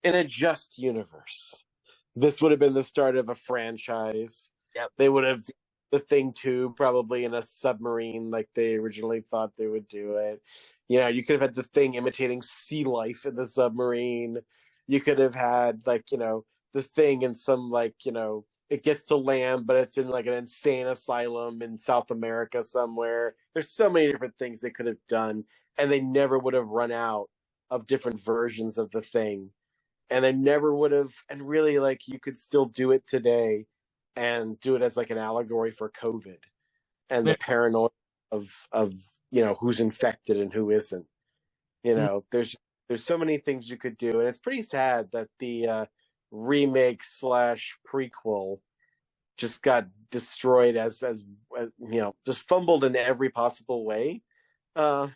in a just universe, this would have been the start of a franchise. Yep. They would have the Thing 2 probably in a submarine like they originally thought they would do it. You could have had the Thing imitating sea life in the submarine. You could have had the Thing in some it gets to land, but it's in like an insane asylum in South America somewhere. There's so many different things they could have done, and they never would have run out of different versions of the Thing. And they never would have, and really, you could still do it today and do it as like an allegory for COVID and the paranoia of who's infected and who isn't. There's so many things you could do, and it's pretty sad that the remake / prequel just got destroyed as just fumbled in every possible way. But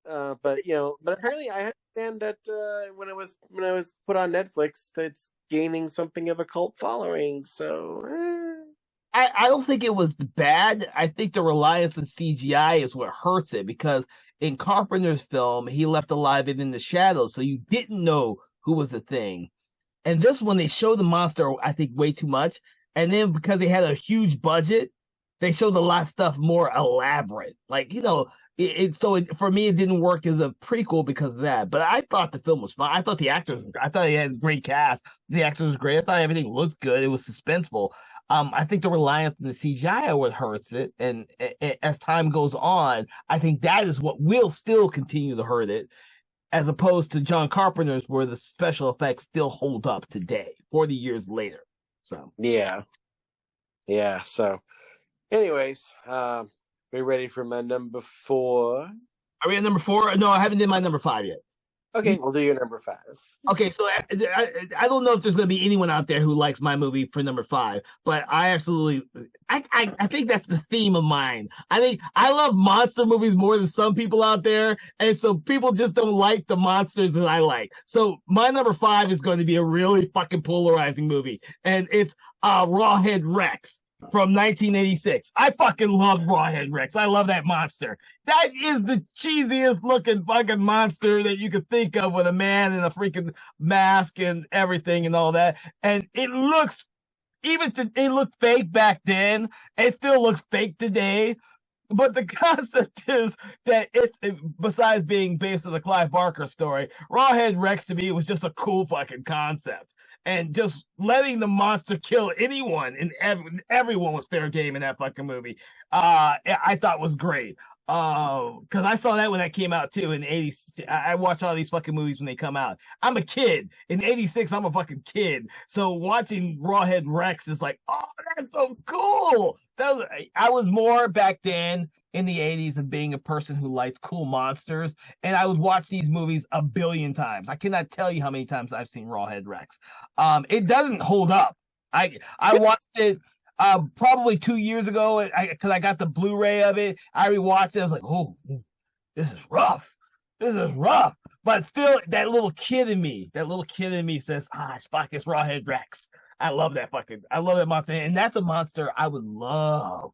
apparently I understand that when it was put on Netflix, that's gaining something of a cult following. So I don't think it was bad. I think the reliance on CGI is what hurts it, because in Carpenter's film, he left a lot of it in the shadows, so you didn't know who was the Thing. And this one, they showed the monster, I think, way too much. And then because they had a huge budget, they showed a lot of stuff more elaborate. For me, it didn't work as a prequel because of that. But I thought the film was fine. I thought he had a great cast. The actors was great. I thought everything looked good. It was suspenseful. I think the reliance on the CGI what hurts it. And as time goes on, I think that is what will still continue to hurt it, as opposed to John Carpenter's, where the special effects still hold up today, 40 years later. So yeah. So, anyways, we ready for my number 4? Are we at number 4? No, I haven't did my number 5 yet. Okay, we'll do your number 5. Okay, so I don't know if there's going to be anyone out there who likes my movie for number 5, but I think that's the theme of mine. I think I love monster movies more than some people out there, and so people just don't like the monsters that I like. So my number 5 is going to be a really fucking polarizing movie, and it's Rawhead Rex from 1986. I fucking love Rawhead Rex. I love that monster. That is the cheesiest looking fucking monster that you could think of, with a man in a freaking mask and everything and all that. And it looks, it looked fake back then. It still looks fake today. But the concept is that besides being based on the Clive Barker story, Rawhead Rex to me was just a cool fucking concept. And just letting the monster kill anyone and everyone was fair game in that fucking movie. I thought was great. Because I saw that when that came out too in the 80s. I watch all these fucking movies when they come out. I'm a kid. In 86, I'm a fucking kid. So watching Rawhead Rex is like, oh, that's so cool. I was more back then in the 80s of being a person who liked cool monsters, and I would watch these movies a billion times. I cannot tell you how many times I've seen Rawhead Rex. It doesn't hold up. I watched it probably 2 years ago, because I got the Blu-ray of it. I rewatched it. I was like, oh, this is rough. This is rough. But still, that little kid in me says, Spock is Rawhead Rex. I love that monster. And that's a monster I would love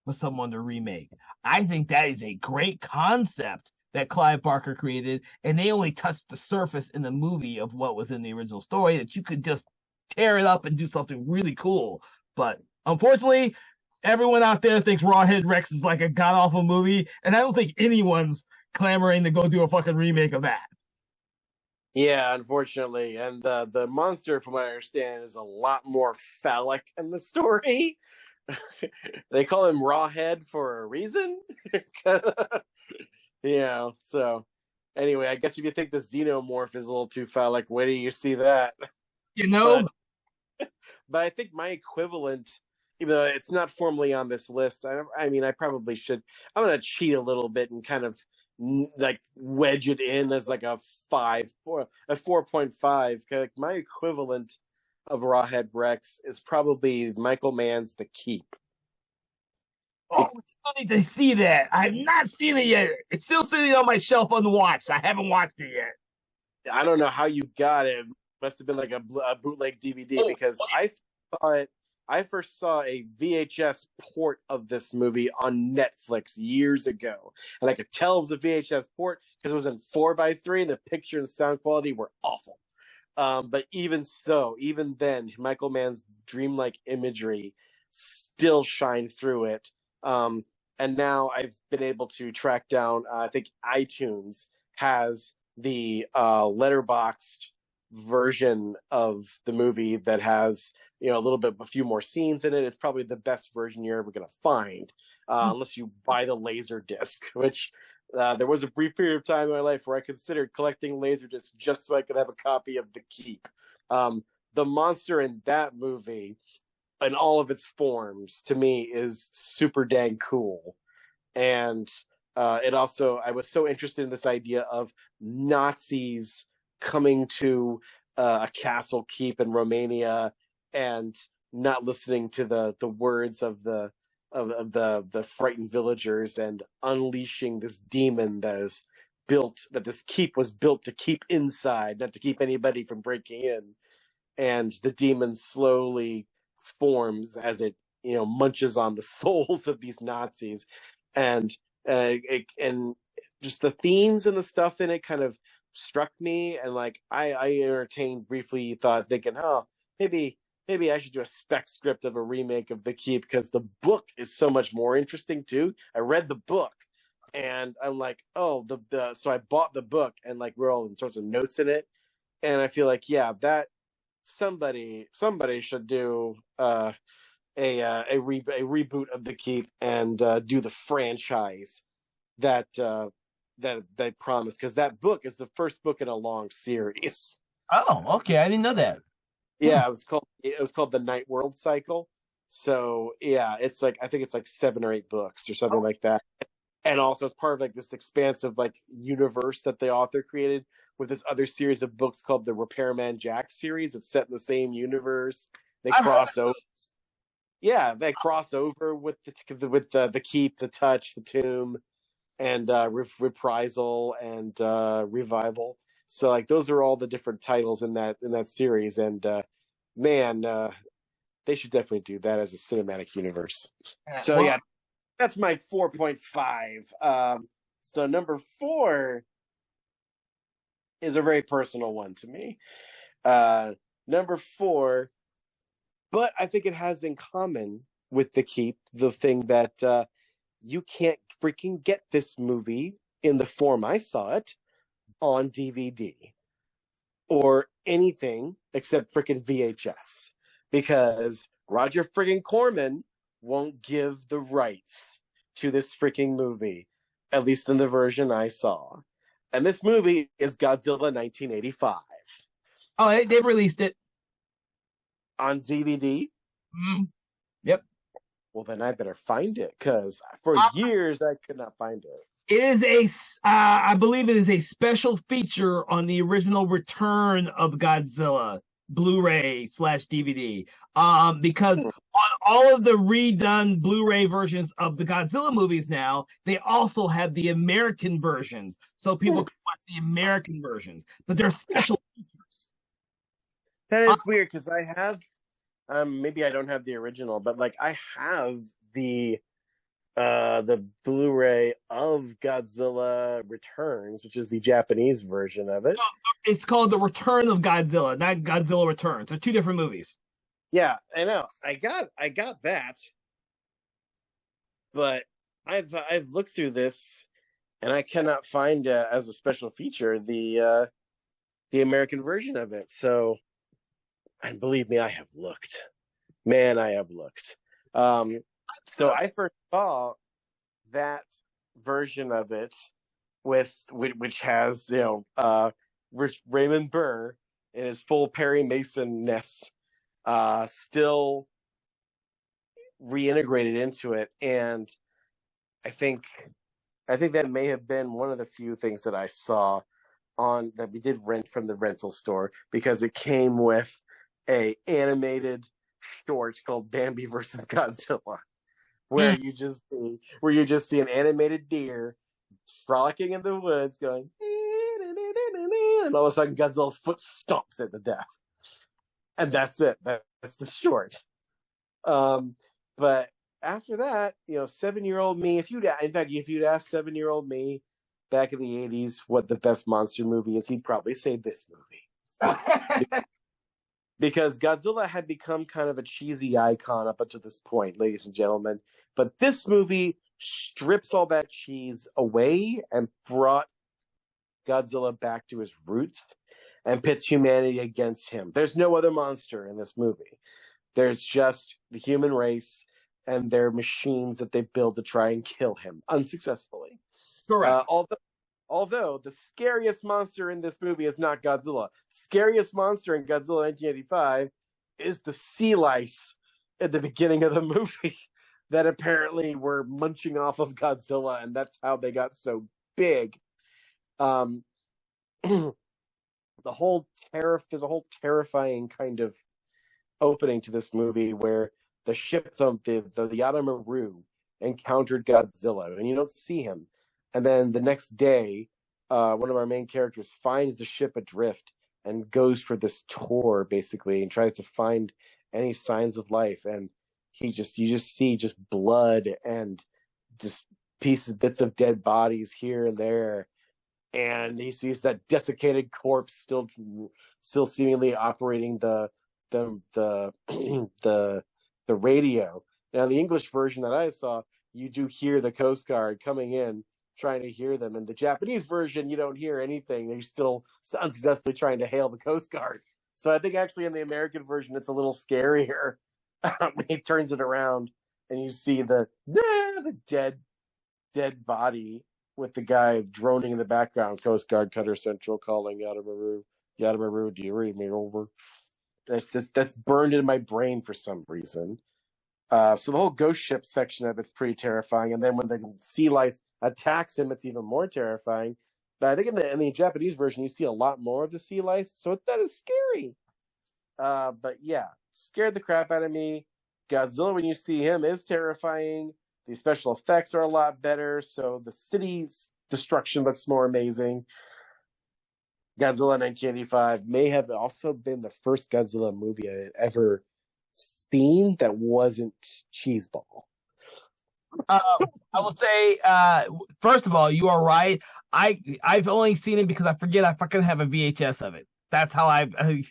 for someone to remake. I think that is a great concept that Clive Barker created, and they only touched the surface in the movie of what was in the original story, that you could just tear it up and do something really cool. But unfortunately, everyone out there thinks Rawhead Rex is like a god-awful movie, and I don't think anyone's clamoring to go do a fucking remake of that. Yeah, unfortunately. And the monster, from what I understand, is a lot more phallic in the story. They call him Rawhead for a reason. So anyway, I guess if you think the xenomorph is a little too phallic, where do you see that? But I think my equivalent even though it's not formally on this list. I mean, I probably should. I'm gonna cheat a little bit and kind of like wedge it in as like a 4.5. Like my equivalent of Rawhead Rex is probably Michael Mann's The Keep. Oh, we still need to see that. I have not seen it yet. It's still sitting on my shelf unwatched. I haven't watched it yet. I don't know how you got it. Must have been like a bootleg DVD because I saw it. I first saw a VHS port of this movie on Netflix years ago, and I could tell it was a VHS port because it was in 4:3, and the picture and sound quality were awful. But even so, even then, Michael Mann's dreamlike imagery still shined through it. And now I've been able to track down. I think iTunes has the letterboxed version of the movie that has a few more scenes in it. It's probably the best version you're ever going to find, unless you buy the laser disc, which there was a brief period of time in my life where I considered collecting laser discs just so I could have a copy of The Keep. The monster in that movie, in all of its forms, to me is super dang cool. And I was so interested in this idea of Nazis coming to a castle keep in Romania and not listening to the words of the frightened villagers and unleashing this demon that this keep was built to keep inside, not to keep anybody from breaking in. And the demon slowly forms as it munches on the souls of these Nazis, and just the themes and the stuff in it kind of struck me, and like I entertained briefly thinking, oh, maybe I should do a spec script of a remake of The Keep, because the book is so much more interesting too. I read the book and I'm like, oh, so I bought the book and like wrote all sorts of notes in it, and I feel like, yeah, that somebody should do a reboot of The Keep and do the franchise that they promised, because that book is the first book in a long series. Oh, okay, I didn't know that. Yeah, it was called the Night World Cycle. So yeah, it's like, I think it's like 7 or 8 books or something like that. And also it's part of like this expansive like universe that the author created with this other series of books called the Repairman Jack series. It's set in the same universe. They cross over. Yeah, they cross over with the Keep, the Touch, the Tomb, and Reprisal and Revival. So like those are all the different titles in that series, and man, they should definitely do that as a cinematic universe. So yeah, that's my 4.5. So number 4 is a very personal one to me. Number 4, but I think it has in common with The Keep the thing that you can't freaking get this movie in the form I saw it on DVD or anything except freaking VHS, because Roger friggin' Corman won't give the rights to this freaking movie, at least in the version I saw. And this movie is Godzilla 1985. Oh, they released it on DVD? Yep. Well, then I better find it, because for years I could not find it. It is I believe it is a special feature on the original Return of Godzilla Blu-ray/DVD. Because on all of the redone Blu-ray versions of the Godzilla movies now, they also have the American versions, so people can watch the American versions, but they're special features. That is weird, because I have, maybe I don't have the original, but like I have the Blu-ray of Godzilla Returns, which is the Japanese version of it. No, it's called The Return of Godzilla, not Godzilla Returns. They're 2 different movies. Yeah, I know. I got that, but I've looked through this, and I cannot find as a special feature the American version of it. So, and believe me, I have looked. Man, I have looked. So I first saw that version of it which has Raymond Burr in his full Perry Mason-ness, still reintegrated into it, and I think that may have been one of the few things that I saw on that we did rent from the rental store, because it came with a animated short called Bambi versus Godzilla, where Mm. you just see an animated deer frolicking in the woods going, and all of a sudden Godzilla's foot stomps it to death, and that's it. That's the short. But after that, 7-year-old me, if you'd ask 7-year-old me back in the 80s what the best monster movie is, he'd probably say this movie. Because Godzilla had become kind of a cheesy icon up until this point, ladies and gentlemen. But this movie strips all that cheese away and brought Godzilla back to his roots and pits humanity against him. There's no other monster in this movie. There's just the human race and their machines that they build to try and kill him unsuccessfully. Correct. Although the scariest monster in this movie is not Godzilla. Scariest monster in Godzilla 1985 is the sea lice at the beginning of the movie that apparently were munching off of Godzilla, and that's how they got so big. There's a whole terrifying kind of opening to this movie where the ship, the Yatamaru, encountered Godzilla, and you don't see him. And then the next day, one of our main characters finds the ship adrift and goes for this tour, basically, and tries to find any signs of life. And you just see just blood and just bits of dead bodies here and there. And he sees that desiccated corpse still seemingly operating the radio. Now, the English version that I saw, you do hear the Coast Guard coming in, trying to hear them. In the Japanese version, you don't hear anything. They're still unsuccessfully trying to hail the Coast Guard. So I think actually in the American version, it's a little scarier when he turns it around and you see the dead body with the guy droning in the background. Coast Guard Cutter Central calling Yatamaru. Yatamaru, do you read me over? That's burned in my brain for some reason. So the whole ghost ship section of it's pretty terrifying, and then when the sea lice attacks him, it's even more terrifying. But I think in the Japanese version, you see a lot more of the sea lice, so it's not as scary. But yeah, scared the crap out of me. Godzilla, when you see him, is terrifying. The special effects are a lot better, so the city's destruction looks more amazing. Godzilla 1985 may have also been the first Godzilla movie I had ever seen that wasn't cheeseball. I will say, first of all, you are right. I've only seen it because I forget I fucking have a VHS of it. That's how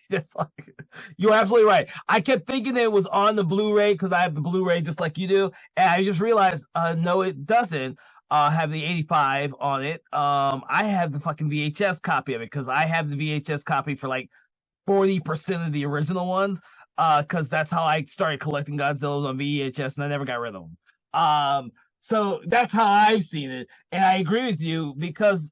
that's like, you're absolutely right. I kept thinking it was on the Blu-ray because I have the Blu-ray just like you do, and I just realized, no, it doesn't have the 85 on it. I have the fucking VHS copy of it because I have the VHS copy for like 40% of the original ones. Because that's how I started collecting Godzillas on VHS, and I never got rid of them. So that's how I've seen it, and I agree with you because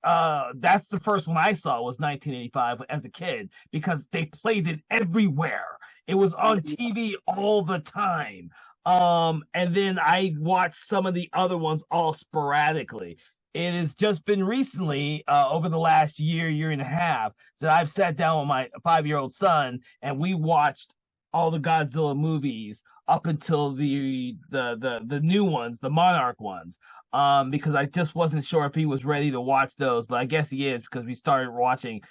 that's the first one I saw was 1985 as a kid because they played it everywhere. It was on TV all the time. And then I watched some of the other ones all sporadically. It has just been recently, over the last year and a half, that I've sat down with my 5-year-old son and we watched all the Godzilla movies up until the new ones, the Monarch ones, because I just wasn't sure if he was ready to watch those, but I guess he is because we started watching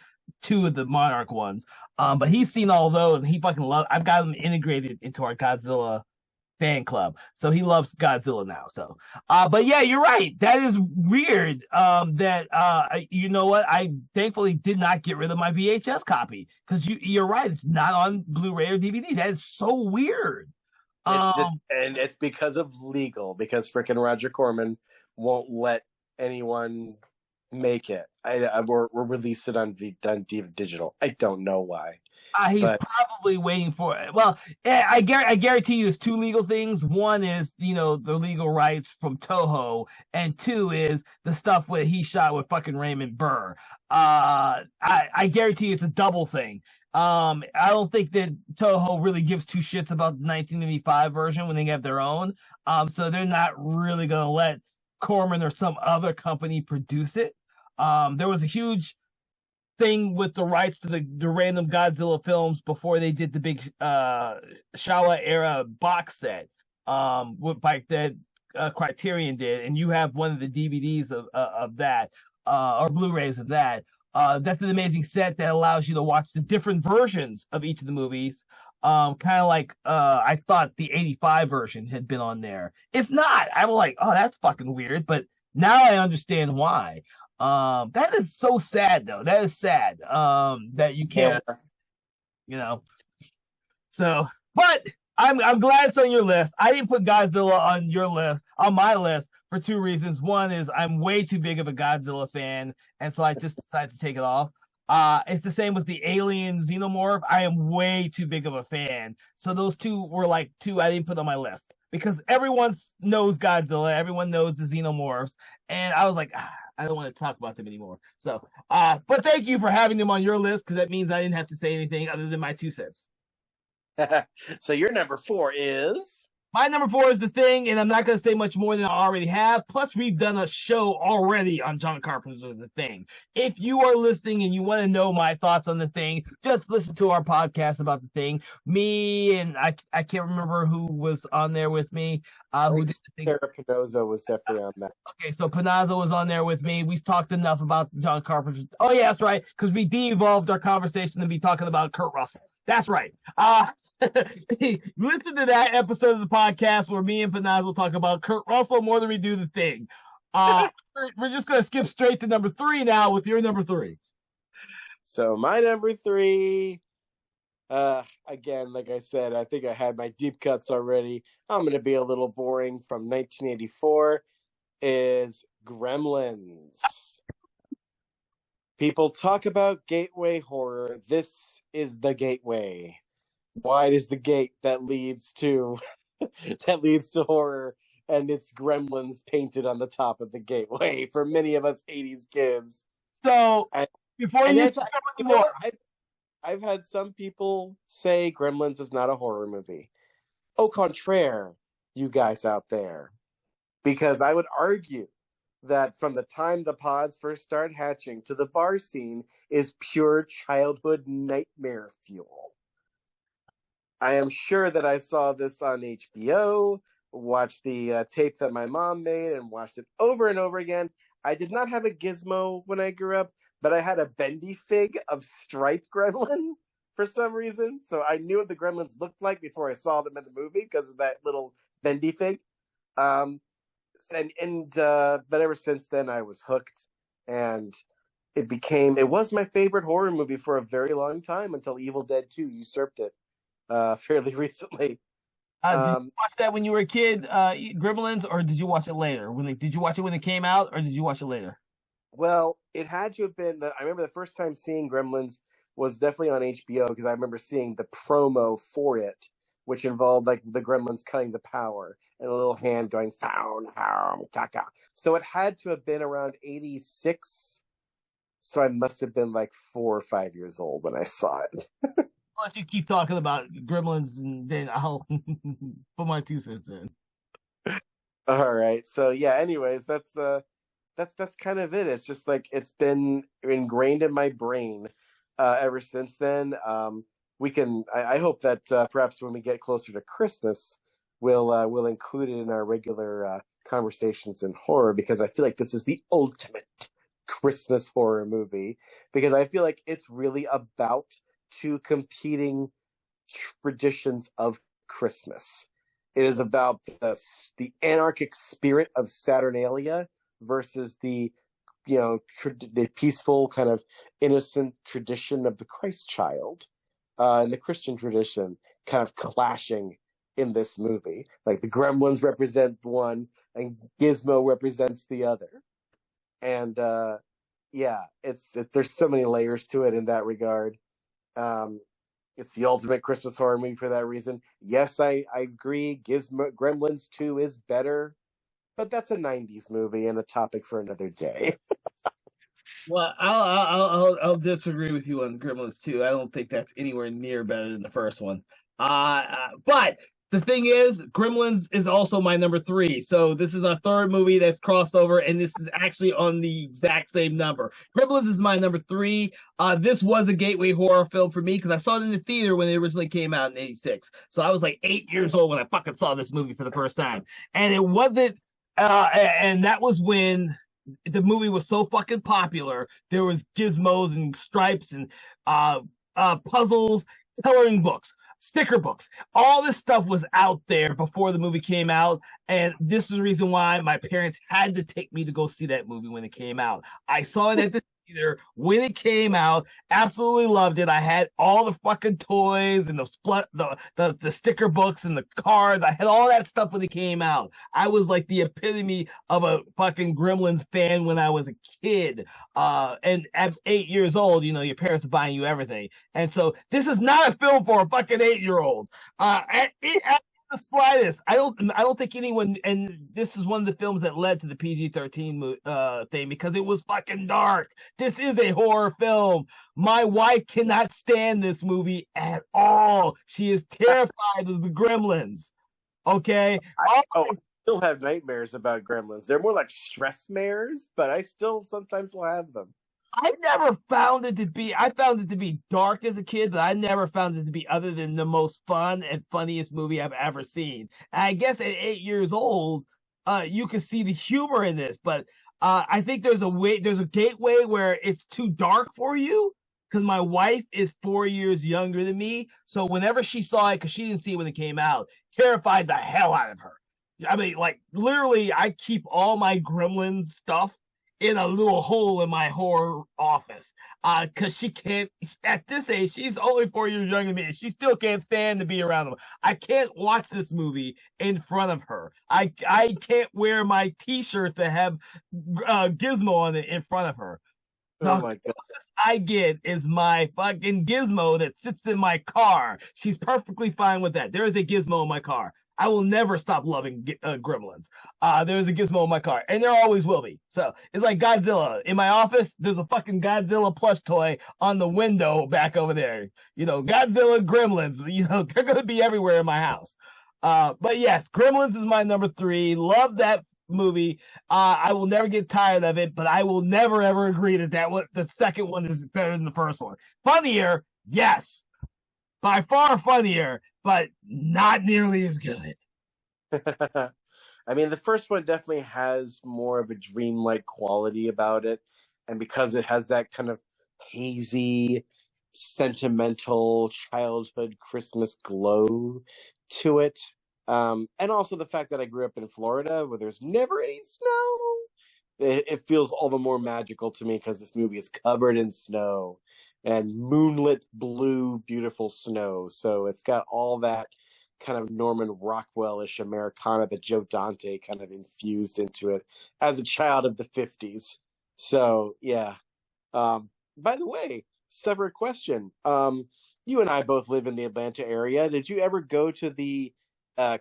2 of the Monarch ones. But he's seen all those and he fucking loves. I've got him integrated into our Godzilla fan club, so he loves Godzilla now. So, but yeah, you're right. That is weird. You know what? I thankfully did not get rid of my VHS copy because you're right. It's not on Blu-ray or DVD. That is so weird. And it's because of legal, because frickin' Roger Corman won't let anyone make it. We're released it on digital. I don't know why. He's probably waiting for it. Well, I guarantee you, there's 2 legal things. One is, the legal rights from Toho, and 2 is the stuff where he shot with fucking Raymond Burr. I guarantee you, it's a double thing. I don't think that Toho really gives two shits about the 1985 version when they have their own. So they're not really gonna let Corman or some other company produce it. There was a huge thing with the rights to the random Godzilla films before they did the big Showa era box set. With like that Criterion did, and you have one of the DVDs of that or Blu-rays of that. That's an amazing set that allows you to watch the different versions of each of the movies. Kind of like I thought the '85 version had been on there. It's not. I'm like, oh, that's fucking weird, but now I understand why. That is so sad though. That is sad. That you can't, Yeah. you know. So, but I'm glad it's on your list. I didn't put Godzilla on your list, on my list, for two reasons. One is I'm way too big of a Godzilla fan, and so I just decided to take it off. It's the same with the Alien Xenomorph. I am way too big of a fan. So those two were like two I didn't put on my list because everyone knows Godzilla, everyone knows the Xenomorphs, and I was like, I don't want to talk about them anymore. So, but thank you for having them on your list because that means I didn't have to say anything other than my 2 cents. So your number 4 is? My number 4 is The Thing, and I'm not going to say much more than I already have. Plus, we've done a show already on John Carpenter's The Thing. If you are listening and you want to know my thoughts on The Thing, just listen to our podcast about The Thing. Me and I can't remember who was on there with me. Who did The Thing? Sarah Panozzo was definitely on that. Okay, so Panazzo was on there with me. We talked enough about John Carpenter. Oh, yeah, that's right, because we de-evolved our conversation to be talking about Kurt Russell. That's right. Listen to that episode of the podcast where me and Panazzo talk about Kurt Russell more than we do The Thing. We're just going to skip straight to number 3 now with your number 3. So my number 3, again, like I said, I think I had my deep cuts already. I'm going to be a little boring. From 1984 is Gremlins. People talk about gateway horror. This is the gateway. Wide is the gate that leads to horror, and it's Gremlins painted on the top of the gateway for many of us 80s kids. So before you start I've had some people say Gremlins is not a horror movie. Au contraire, you guys out there. Because I would argue that from the time the pods first start hatching to the bar scene is pure childhood nightmare fuel. I am sure that I saw this on HBO, watched the tape that my mom made, and watched it over and over again. I did not have a Gizmo when I grew up, but I had a bendy fig of striped gremlin for some reason. So I knew what the gremlins looked like before I saw them in the movie because of that little bendy fig. But ever since then I was hooked, and it was my favorite horror movie for a very long time until Evil Dead 2 usurped it fairly recently. Did you watch that when you were a kid, Gremlins, or did you watch it later? Did you watch it when it came out, or did you watch it later? Well, it had to have been. I remember the first time seeing Gremlins was definitely on HBO because I remember seeing the promo for it, which involved like the Gremlins cutting the power and a little hand going "found, caca." So it had to have been around 86. So I must have been like 4 or 5 years old when I saw it. Unless you keep talking about Gremlins, and then I'll put my 2 cents in. All right. So yeah. Anyways, that's kind of it. It's just like it's been ingrained in my brain ever since then. I hope that perhaps when we get closer to Christmas, we'll include it in our regular conversations in horror, because I feel like this is the ultimate Christmas horror movie, because I feel like it's really about two competing traditions of Christmas. It is about the anarchic spirit of Saturnalia versus the the peaceful kind of innocent tradition of the Christ child and the Christian tradition kind of clashing in this movie. Like the Gremlins represent one and Gizmo represents the other. And there's so many layers to it in that regard. It's the ultimate Christmas horror movie for that reason. Yes, I agree. Gremlins 2 is better, but that's a 90s movie and a topic for another day. Well, I'll disagree with you on Gremlins 2. I don't think that's anywhere near better than the first one. But the thing is, Gremlins is also my number three. So this is our third movie that's crossed over, and this is actually on the exact same number. Gremlins is my number three. This was a gateway horror film for me because I saw it in the theater when it originally came out in '86. So I was like 8 years old when I fucking saw this movie for the first time, and it wasn't. And that was when the movie was so fucking popular. There was gizmos and stripes and puzzles, coloring books, sticker books. All this stuff was out there before the movie came out, and this is the reason why my parents had to take me to go see that movie when it came out. I saw it at the theater when it came out. Absolutely loved it. I had all the fucking toys and the sticker books and the cards. I had all that stuff when it came out. I was like the epitome of a fucking Gremlins fan when I was a kid. And at 8 years old, your parents are buying you everything. And so this is not a film for a fucking 8-year-old. At the slightest. I don't think anyone, and this is one of the films that led to the PG-13 thing because it was fucking dark. This is a horror film. My wife cannot stand this movie at all. She is terrified of the Gremlins. Okay. I still have nightmares about Gremlins. They're more like stress mares, but I still sometimes will have them. I found it to be dark as a kid, but I never found it to be other than the most fun and funniest movie I've ever seen. And I guess at 8 years old, you can see the humor in this, but I think there's a gateway where it's too dark for you because my wife is 4 years younger than me. So whenever she saw it, because she didn't see it when it came out, terrified the hell out of her. I mean, like literally, I keep all my Gremlins stuff in a little hole in my horror office. Because she can't, at this age, she's only 4 years younger than me, and she still can't stand to be around them. I can't watch this movie in front of her. I can't wear my T-shirt that have Gizmo on it in front of her. Oh The my god. closest I get is my fucking Gizmo that sits in my car. She's perfectly fine with that. There is a Gizmo in my car. I will never stop loving Gremlins. There's a Gizmo in my car, and there always will be. So it's like Godzilla. In my office, there's a fucking Godzilla plush toy on the window back over there. Godzilla, Gremlins. They're gonna be everywhere in my house. But yes, Gremlins is my number three. Love that movie. I will never get tired of it, but I will never ever agree that the second one is better than the first one. Funnier, yes, by far funnier, but not nearly as good. I mean, the first one definitely has more of a dreamlike quality about it. And because it has that kind of hazy, sentimental childhood Christmas glow to it. And also the fact that I grew up in Florida where there's never any snow. It feels all the more magical to me because this movie is covered in snow and moonlit blue, beautiful snow. So it's got all that kind of Norman Rockwell-ish Americana that Joe Dante kind of infused into it as a child of the 50s. So, yeah. By the way, separate question. You and I both live in the Atlanta area. Did you ever go to the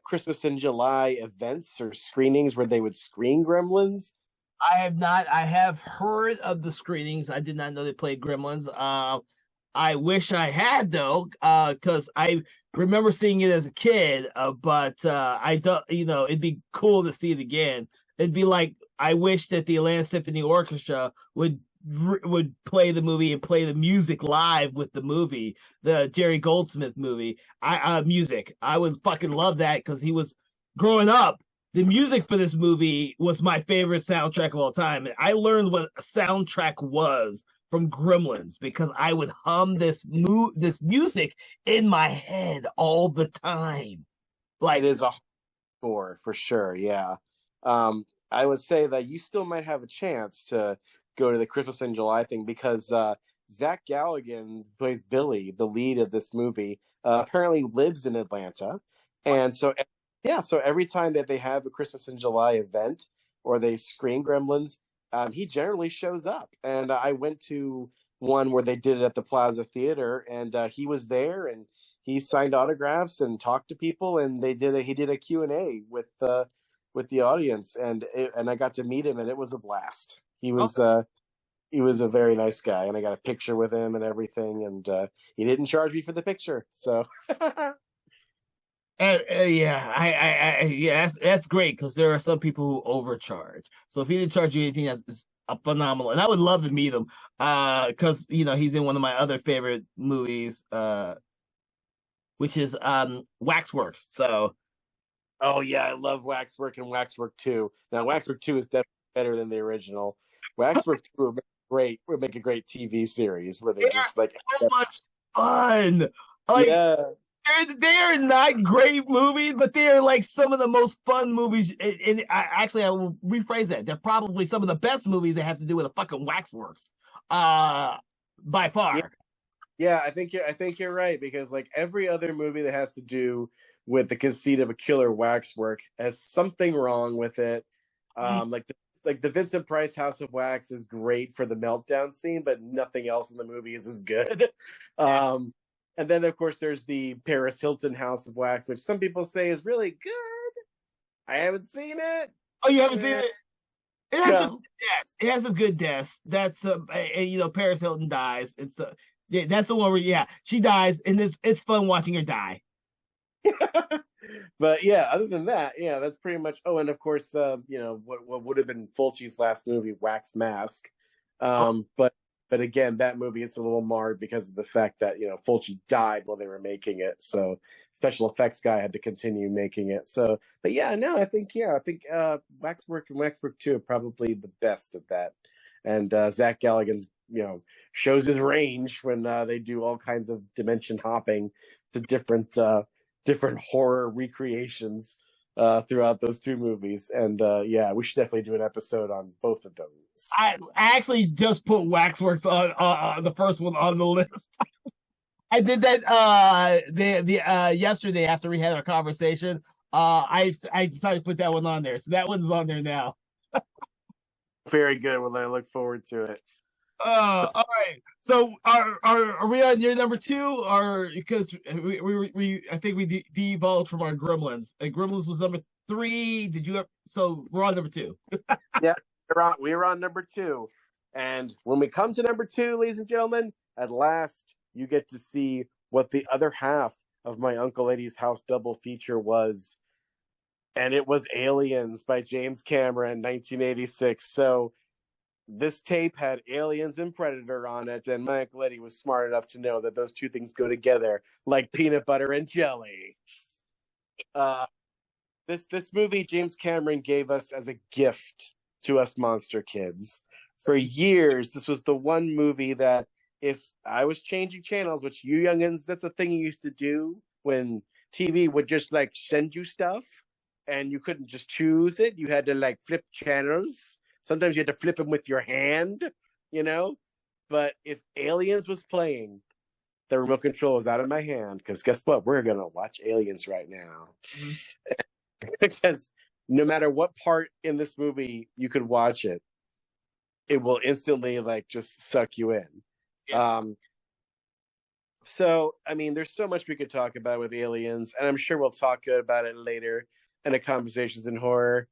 Christmas in July events or screenings where they would screen Gremlins? I have not. I have heard of the screenings. I did not know they played Gremlins. I wish I had though, because I remember seeing it as a kid. But I don't. It'd be cool to see it again. It'd be like I wish that the Atlanta Symphony Orchestra would play the movie and play the music live with the movie, the Jerry Goldsmith movie. Music. I would fucking love that because he was growing up. The music for this movie was my favorite soundtrack of all time. I learned what a soundtrack was from Gremlins because I would hum this music in my head all the time. It Like, is a score for sure. Yeah. I would say that you still might have a chance to go to the Christmas in July thing because Zach Galligan who plays Billy, the lead of this movie, apparently lives in Atlanta, and so yeah, so every time that they have a Christmas in July event or they screen Gremlins, he generally shows up. And I went to one where they did it at the Plaza Theater, and he was there, and he signed autographs and talked to people, and he did a Q&A with the audience, and I got to meet him, and it was a blast. He was he was a very nice guy, and I got a picture with him and everything, and he didn't charge me for the picture. So Yeah, yeah, that's great because there are some people who overcharge. So if he didn't charge you anything, that's phenomenal, and I would love to meet him. Because he's in one of my other favorite movies, which is Waxworks. So oh yeah, I love Waxwork and Waxwork 2. Now Waxwork 2 is definitely better than the original. Waxwork 2 would make a great TV series where they they are just like so much fun. Like yeah. they are not great movies, but they are like some of the most fun movies. And I will rephrase that. They're probably some of the best movies that have to do with a fucking waxworks, by Yeah, far. yeah, I think you're right because like every other movie that has to do with the conceit of a killer waxwork has something wrong with it. Mm. Like the Vincent Price House of Wax is great for the meltdown scene, but nothing else in the movie is as good. Um, and then of course there's the Paris Hilton House of Wax, which some people say is really good. I haven't seen it. Oh, you haven't seen Eh, it? It has some no. good deaths. It has some good deaths. That's Paris Hilton dies. Yeah, that's the one where she dies, and it's fun watching her die. But yeah, other than that, yeah, that's pretty much. Oh, and of course, what would have been Fulci's last movie, Wax Mask. Oh, But again, that movie is a little marred because of the fact that Fulci died while they were making it, so special effects guy had to continue making it. So, but yeah, no, I think Waxwork and Waxwork 2 are probably the best of that. And Zach Galligan's shows his range when they do all kinds of dimension hopping to different horror recreations throughout those two movies. And yeah, we should definitely do an episode on both of those. I actually just put Waxworks on the first one on the list. I did that the yesterday after we had our conversation. I decided to put that one on there, so that one's on there now. Very good. Well, I look forward to it. All right. So are we on your number two, or because we I think we devolved from our Gremlins. Gremlins was number three. Did you? So we're on number two. Yeah, we're on number two. And when we come to number two, ladies and gentlemen, at last you get to see what the other half of my Uncle Eddie's House double feature was. And it was Aliens by James Cameron, 1986. So this tape had Aliens and Predator on it, and my Uncle Eddie was smart enough to know that those two things go together like peanut butter and jelly. Uh, this movie James Cameron gave us as a gift to us monster kids. For years, this was the one movie that if I was changing channels, which you youngins, that's a thing you used to do when TV would just like send you stuff and you couldn't just choose it. You had to like flip channels. Sometimes you had to flip them with your hand, you know? But if Aliens was playing, the remote control was out of my hand because guess what? We're going to watch Aliens right now. Because no matter what part in this movie you could watch it, it will instantly like just suck you in. Yeah. So, I mean, there's so much we could talk about with Aliens, and I'm sure we'll talk about it later in the Conversations in Horror.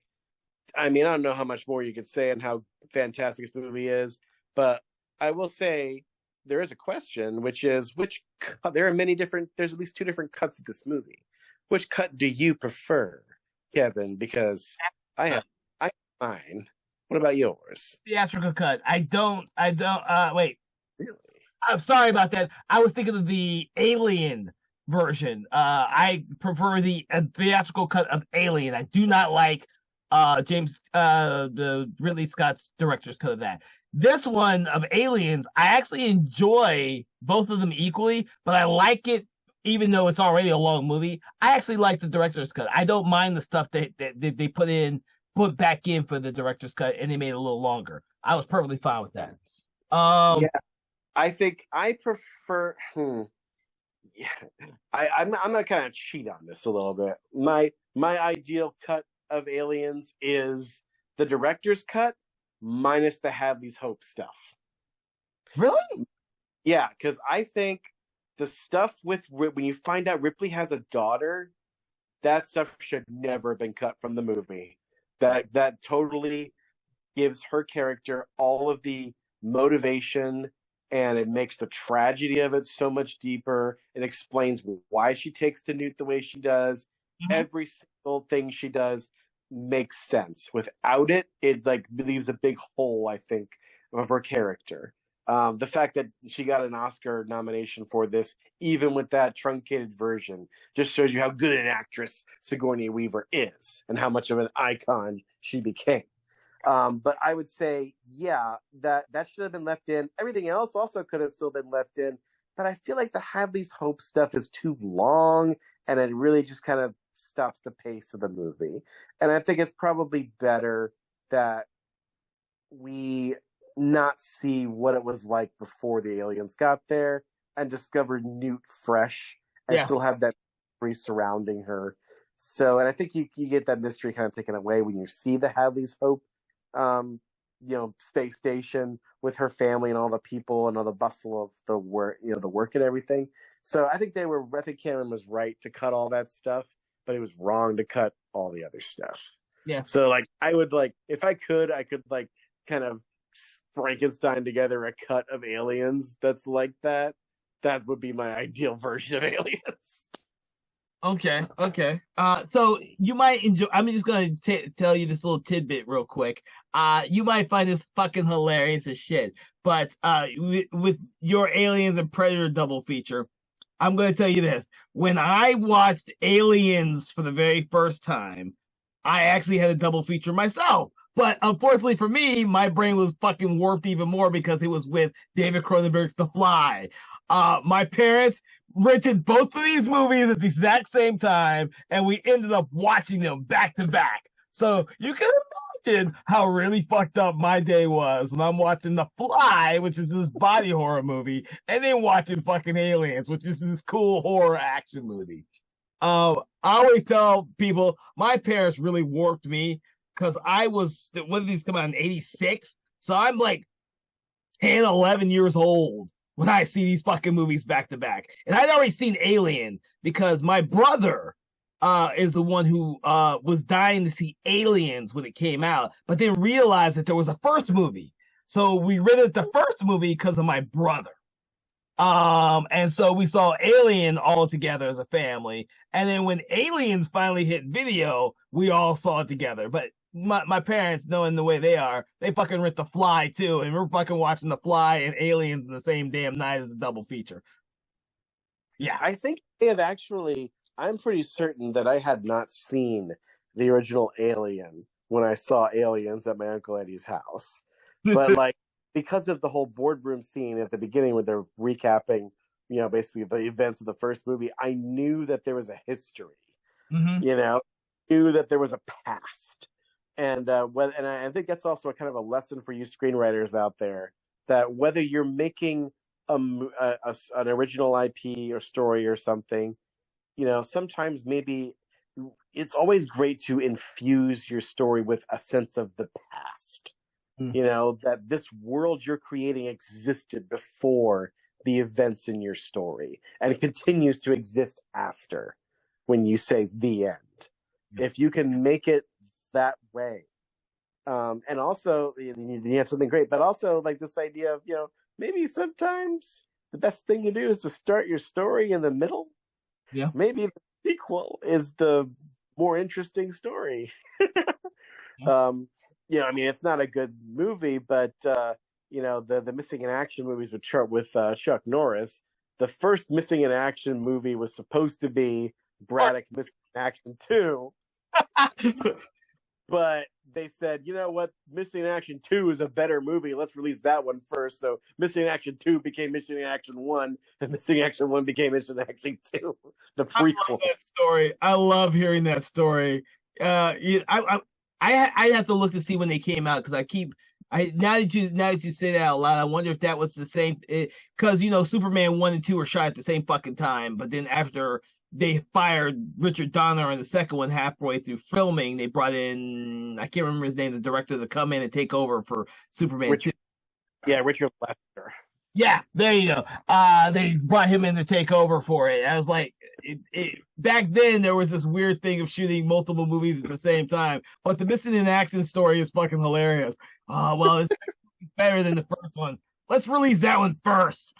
I mean, I don't know how much more you could say and how fantastic this movie is, but I will say there is a question, which is there are there's at least two different cuts of this movie. Which cut do you prefer, Kevin? Because I have mine. What about yours? Theatrical cut. I don't. Wait. Really? I'm sorry about that. I was thinking of the Alien version. I prefer the theatrical cut of Alien. I do not like the Ridley Scott's director's cut of that. This one of Aliens, I actually enjoy both of them equally, but I like it even though it's already a long movie. I actually like the director's cut. I don't mind the stuff that they put back in for the director's cut, and they made it a little longer. I was perfectly fine with that. Yeah, I think I prefer. Yeah, I'm gonna kind of cheat on this a little bit. My ideal cut of Aliens is the director's cut minus the Hadley's Hope stuff. Really? Yeah, because I think the stuff with when you find out Ripley has a daughter, that stuff should never have been cut from the movie. That totally gives her character all of the motivation, and it makes the tragedy of it so much deeper. It explains why she takes to Newt the way she does. Mhm. Every single thing she does makes sense. Without it, it like leaves a big hole, I think, of her character. The fact that she got an Oscar nomination for this, even with that truncated version, just shows you how good an actress Sigourney Weaver is and how much of an icon she became. But I would say, yeah, that should have been left in. Everything else also could have still been left in. But I feel like the Hadley's Hope stuff is too long, and it really just kind of stops the pace of the movie. And I think it's probably better that we not see what it was like before the aliens got there and discover Newt fresh and Yeah. still have that mystery surrounding her. So, and I think you get that mystery kind of taken away when you see the Hadley's Hope, space station with her family and all the people and all the bustle of the work, the work and everything. So I think I think Cameron was right to cut all that stuff, but he was wrong to cut all the other stuff. Yeah. So like, I would like, if I could like kind of Frankenstein together a cut of Aliens that's like that. That would be my ideal version of Aliens. Okay. So you might enjoy. I'm just gonna tell you this little tidbit real quick. You might find this fucking hilarious as shit. But with your Aliens and Predator double feature, I'm gonna tell you this. When I watched Aliens for the very first time, I actually had a double feature myself. But unfortunately for me, my brain was fucking warped even more because it was with David Cronenberg's The Fly. My parents rented both of these movies at the exact same time, and we ended up watching them back to back. So you can imagine how really fucked up my day was when I'm watching The Fly, which is this body horror movie, and then watching fucking Aliens, which is this cool horror action movie. I always tell people my parents really warped me because when did these come out in 86? So I'm like 10, 11 years old when I see these fucking movies back to back. And I'd already seen Alien because my brother is the one who was dying to see Aliens when it came out, but then realized that there was a first movie. So we rented the first movie because of my brother. And so we saw Alien all together as a family. And then when Aliens finally hit video, we all saw it together. But my parents, knowing the way they are, they fucking rent The Fly too. And we're fucking watching The Fly and Aliens in the same damn night as a double feature. Yeah. I think they have actually, I'm pretty certain that I had not seen the original Alien when I saw Aliens at my Uncle Eddie's house. But like, because of the whole boardroom scene at the beginning when they're recapping, basically the events of the first movie, I knew that there was a history, knew that there was a past. And I think that's also a kind of a lesson for you screenwriters out there, that whether you're making an original IP or story or something, sometimes maybe it's always great to infuse your story with a sense of the past. That this world you're creating existed before the events in your story, and it continues to exist after when you say the end. If you can make it that way, and also you have something great, but also like this idea of maybe sometimes the best thing to do is to start your story in the middle. Yeah, maybe the sequel is the more interesting story. It's not a good movie, but the Missing in Action movies with Chuck Norris. The first Missing in Action movie was supposed to be Braddock Missing in Action 2. But they said, you know what, Missing in Action 2 is a better movie. Let's release that one first. So Missing in Action 2 became Missing in Action 1, and Missing in Action 1 became Missing in Action 2, the prequel. I love that story. I love hearing that story. I have to look to see when they came out because now that you say that out loud, I wonder if that was the same, because Superman 1 and 2 were shot at the same fucking time, but then after they fired Richard Donner on the second one halfway through filming, they brought in, I can't remember his name, the director, to come in and take over for Superman 2. Yeah, Richard Lester. Yeah, there you go. They brought him in to take over for it. I was like, back then there was this weird thing of shooting multiple movies at the same time, but the Missing in Action story is fucking hilarious. Well, better than the first one. Let's release that one first.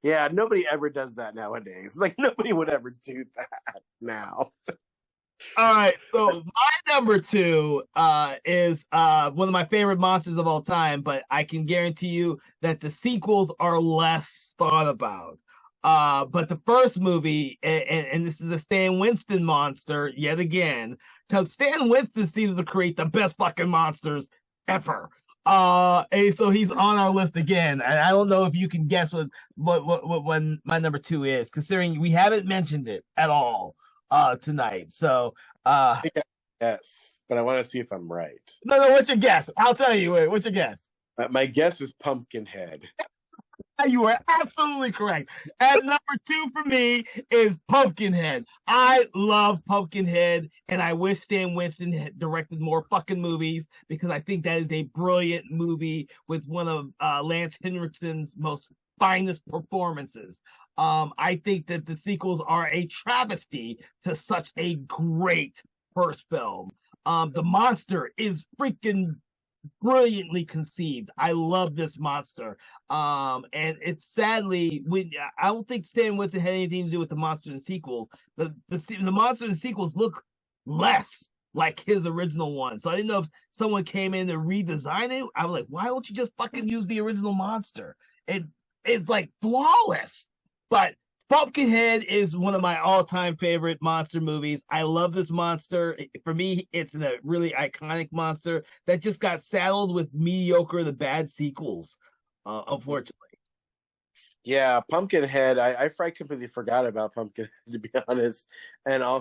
Yeah, nobody ever does that nowadays. Like nobody would ever do that now. All right, so my number two is one of my favorite monsters of all time, but I can guarantee you that the sequels are less thought about. But the first movie, and this is a Stan Winston monster yet again, because Stan Winston seems to create the best fucking monsters ever. And so he's on our list again, and I don't know if you can guess what when my number two is, considering we haven't mentioned it at all tonight. So I think yes, but I want to see if I'm right. no, what's your guess? I'll tell you. What's your guess? My guess is Pumpkinhead. You are absolutely correct. And number two for me is Pumpkinhead. I love Pumpkinhead, and I wish Stan Winston had directed more fucking movies because I think that is a brilliant movie with one of Lance Henriksen's most finest performances. I think that the sequels are a travesty to such a great first film. The monster is freaking brilliantly conceived. I love this monster. And it's sadly when I don't think Stan Winston had anything to do with the monster and sequels. The monster and sequels look less like his original one. So I didn't know if someone came in to redesign it. I was like, why don't you just fucking use the original monster? It's like flawless. But Pumpkinhead is one of my all-time favorite monster movies. I love this monster. For me, it's a really iconic monster that just got saddled with mediocre, the bad sequels, unfortunately. Yeah, Pumpkinhead. I completely forgot about Pumpkinhead to be honest, and I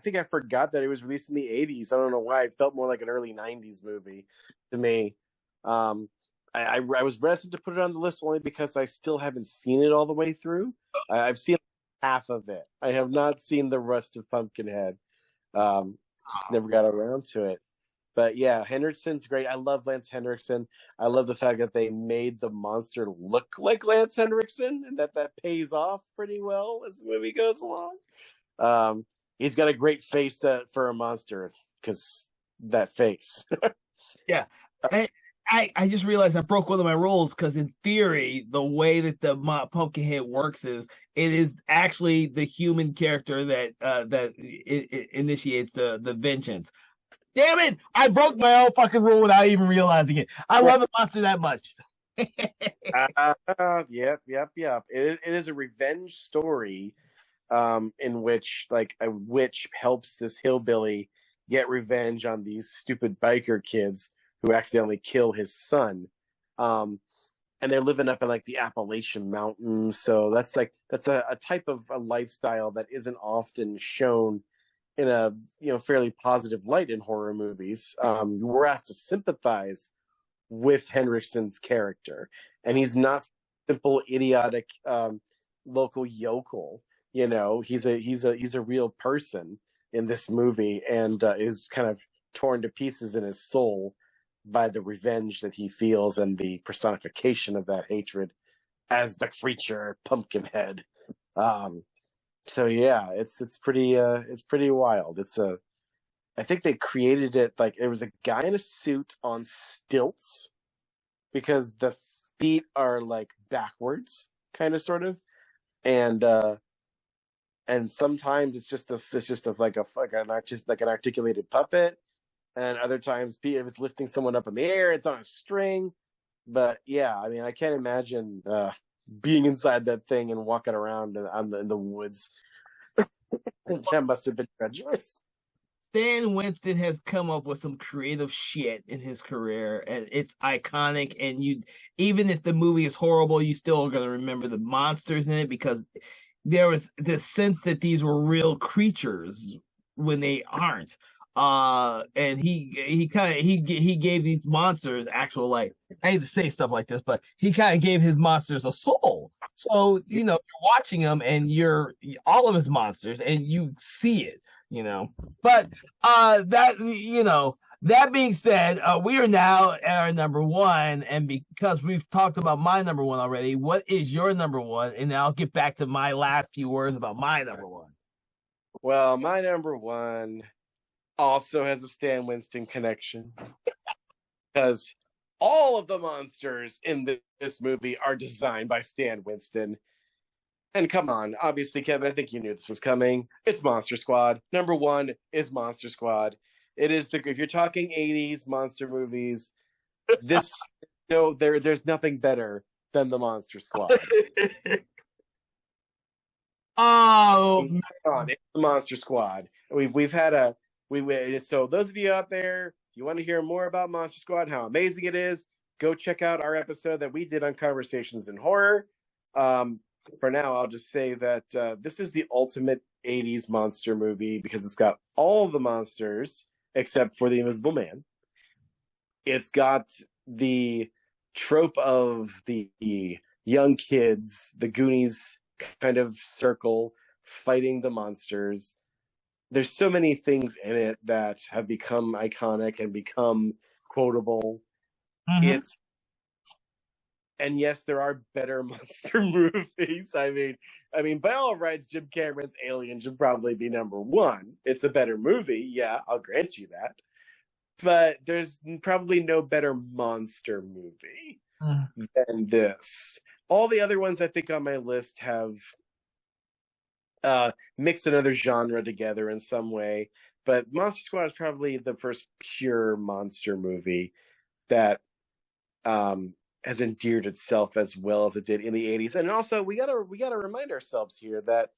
think I forgot that it was released in the '80s. I don't know why. It felt more like an early '90s movie to me. Um, I was reticent to put it on the list only because I still haven't seen it all the way through. I've seen half of it. I have not seen the rest of Pumpkinhead. Just never got around to it. But yeah, Henriksen's great. I love Lance Henriksen. I love the fact that they made the monster look like Lance Henriksen, and that pays off pretty well as the movie goes along. He's got a great face for a monster because that face. Yeah. I just realized I broke one of my rules because in theory, the way that the Pumpkinhead works is it is actually the human character that it initiates the vengeance. Damn it! I broke my own fucking rule without even realizing it. I love the monster that much. Yep. It is a revenge story, in which like a witch helps this hillbilly get revenge on these stupid biker kids who accidentally kill his son. And they're living up in like the Appalachian Mountains. So that's a type of a lifestyle that isn't often shown in a fairly positive light in horror movies. We're asked to sympathize with Henriksen's character, and he's not simple idiotic local yokel. He's a real person in this movie, and is kind of torn to pieces in his soul by the revenge that he feels and the personification of that hatred as the creature Pumpkinhead. So yeah, it's pretty wild. I think they created it like it was a guy in a suit on stilts because the feet are like backwards, kind of sort of, and sometimes it's just like an articulated puppet, and other times if it's lifting someone up in the air, it's on a string. But yeah, I mean, I can't imagine being inside that thing and walking around in the woods. That must have been treacherous. Stan Winston has come up with some creative shit in his career, and it's iconic. And even if the movie is horrible, you still are going to remember the monsters in it because there was this sense that these were real creatures when they aren't. And he gave these monsters actual, like, I hate to say stuff like this, but he kind of gave his monsters a soul. So you're watching them, and you're all of his monsters, and you see it. But that being said, we are now at our number one, and because we've talked about my number one already, what is your number one? And I'll get back to my last few words about my number one. Well, my number one also has a Stan Winston connection. because all of the monsters in this movie are designed by Stan Winston. And come on, obviously, Kevin, I think you knew this was coming. It's Monster Squad. Number one is Monster Squad. It is the if you're talking '80s monster movies, this there's nothing better than the Monster Squad. Oh, Come on, it's the Monster Squad. We've had a so those of you out there, if you want to hear more about Monster Squad, how amazing it is, go check out our episode that we did on Conversations in Horror. For now, I'll just say that this is the ultimate '80s monster movie because it's got all the monsters except for the Invisible Man. It's got the trope of the young kids, the Goonies kind of circle fighting the monsters. There's so many things in it that have become iconic and become quotable. mm-hmm. And yes, there are better monster movies. I mean, by all rights, Jim Cameron's Alien should probably be number one. It's a better movie, yeah, I'll grant you that. But there's probably no better monster movie than this. All the other ones I think on my list have mixed another genre together in some way. But Monster Squad is probably the first pure monster movie that has endeared itself as well as it did in the '80s. And also, we gotta remind ourselves here that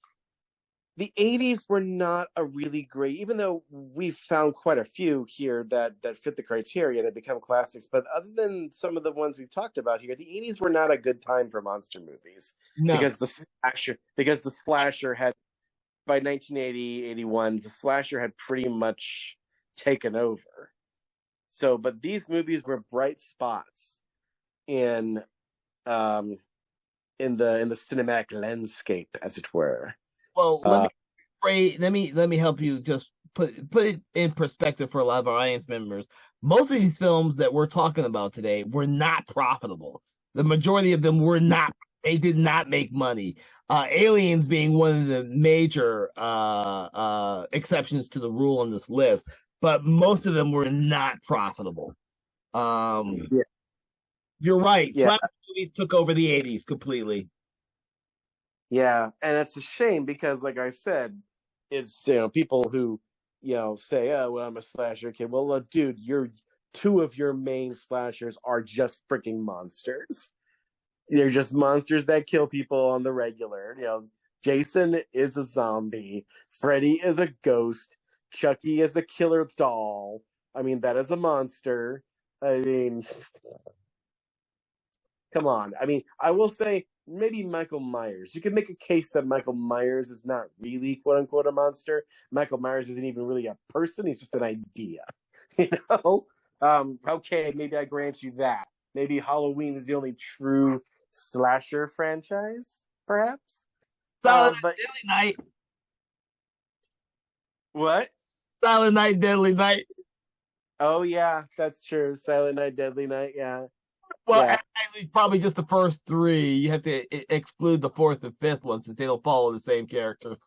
the '80s were not a really great, even though we've found quite a few here that fit the criteria and become classics. But other than some of the ones we've talked about here, the '80s were not a good time for monster movies. No. Because the slasher had, by 1980, 81, the slasher had pretty much taken over. So, but these movies were bright spots in the cinematic landscape, as it were. Well, let me help you just put it in perspective for a lot of our audience members. Most of these films that we're talking about today were not profitable. The majority of them were not. They did not make money. Aliens being one of the major exceptions to the rule on this list, but most of them were not profitable. Yeah. You're right. Yeah. Slasher movies took over the '80s completely. Yeah, and it's a shame because, like I said, it's people who say, "Oh, well, I'm a slasher kid." Well, dude, two of your main slashers are just freaking monsters. They're just monsters that kill people on the regular. Jason is a zombie. Freddy is a ghost. Chucky is a killer doll. I mean, that is a monster. I mean, come on. I mean, I will say maybe Michael Myers. You can make a case that Michael Myers is not really quote unquote a monster. Michael Myers isn't even really a person. He's just an idea. Okay, maybe I grant you that. Maybe Halloween is the only true slasher franchise, perhaps. Silent But Deadly Night. What? Silent Night, Deadly Night. Oh yeah, that's true. Silent Night, Deadly Night. Yeah. Well, Yeah. actually, probably just the first three. You have to exclude the fourth and fifth one since they don't follow the same characters.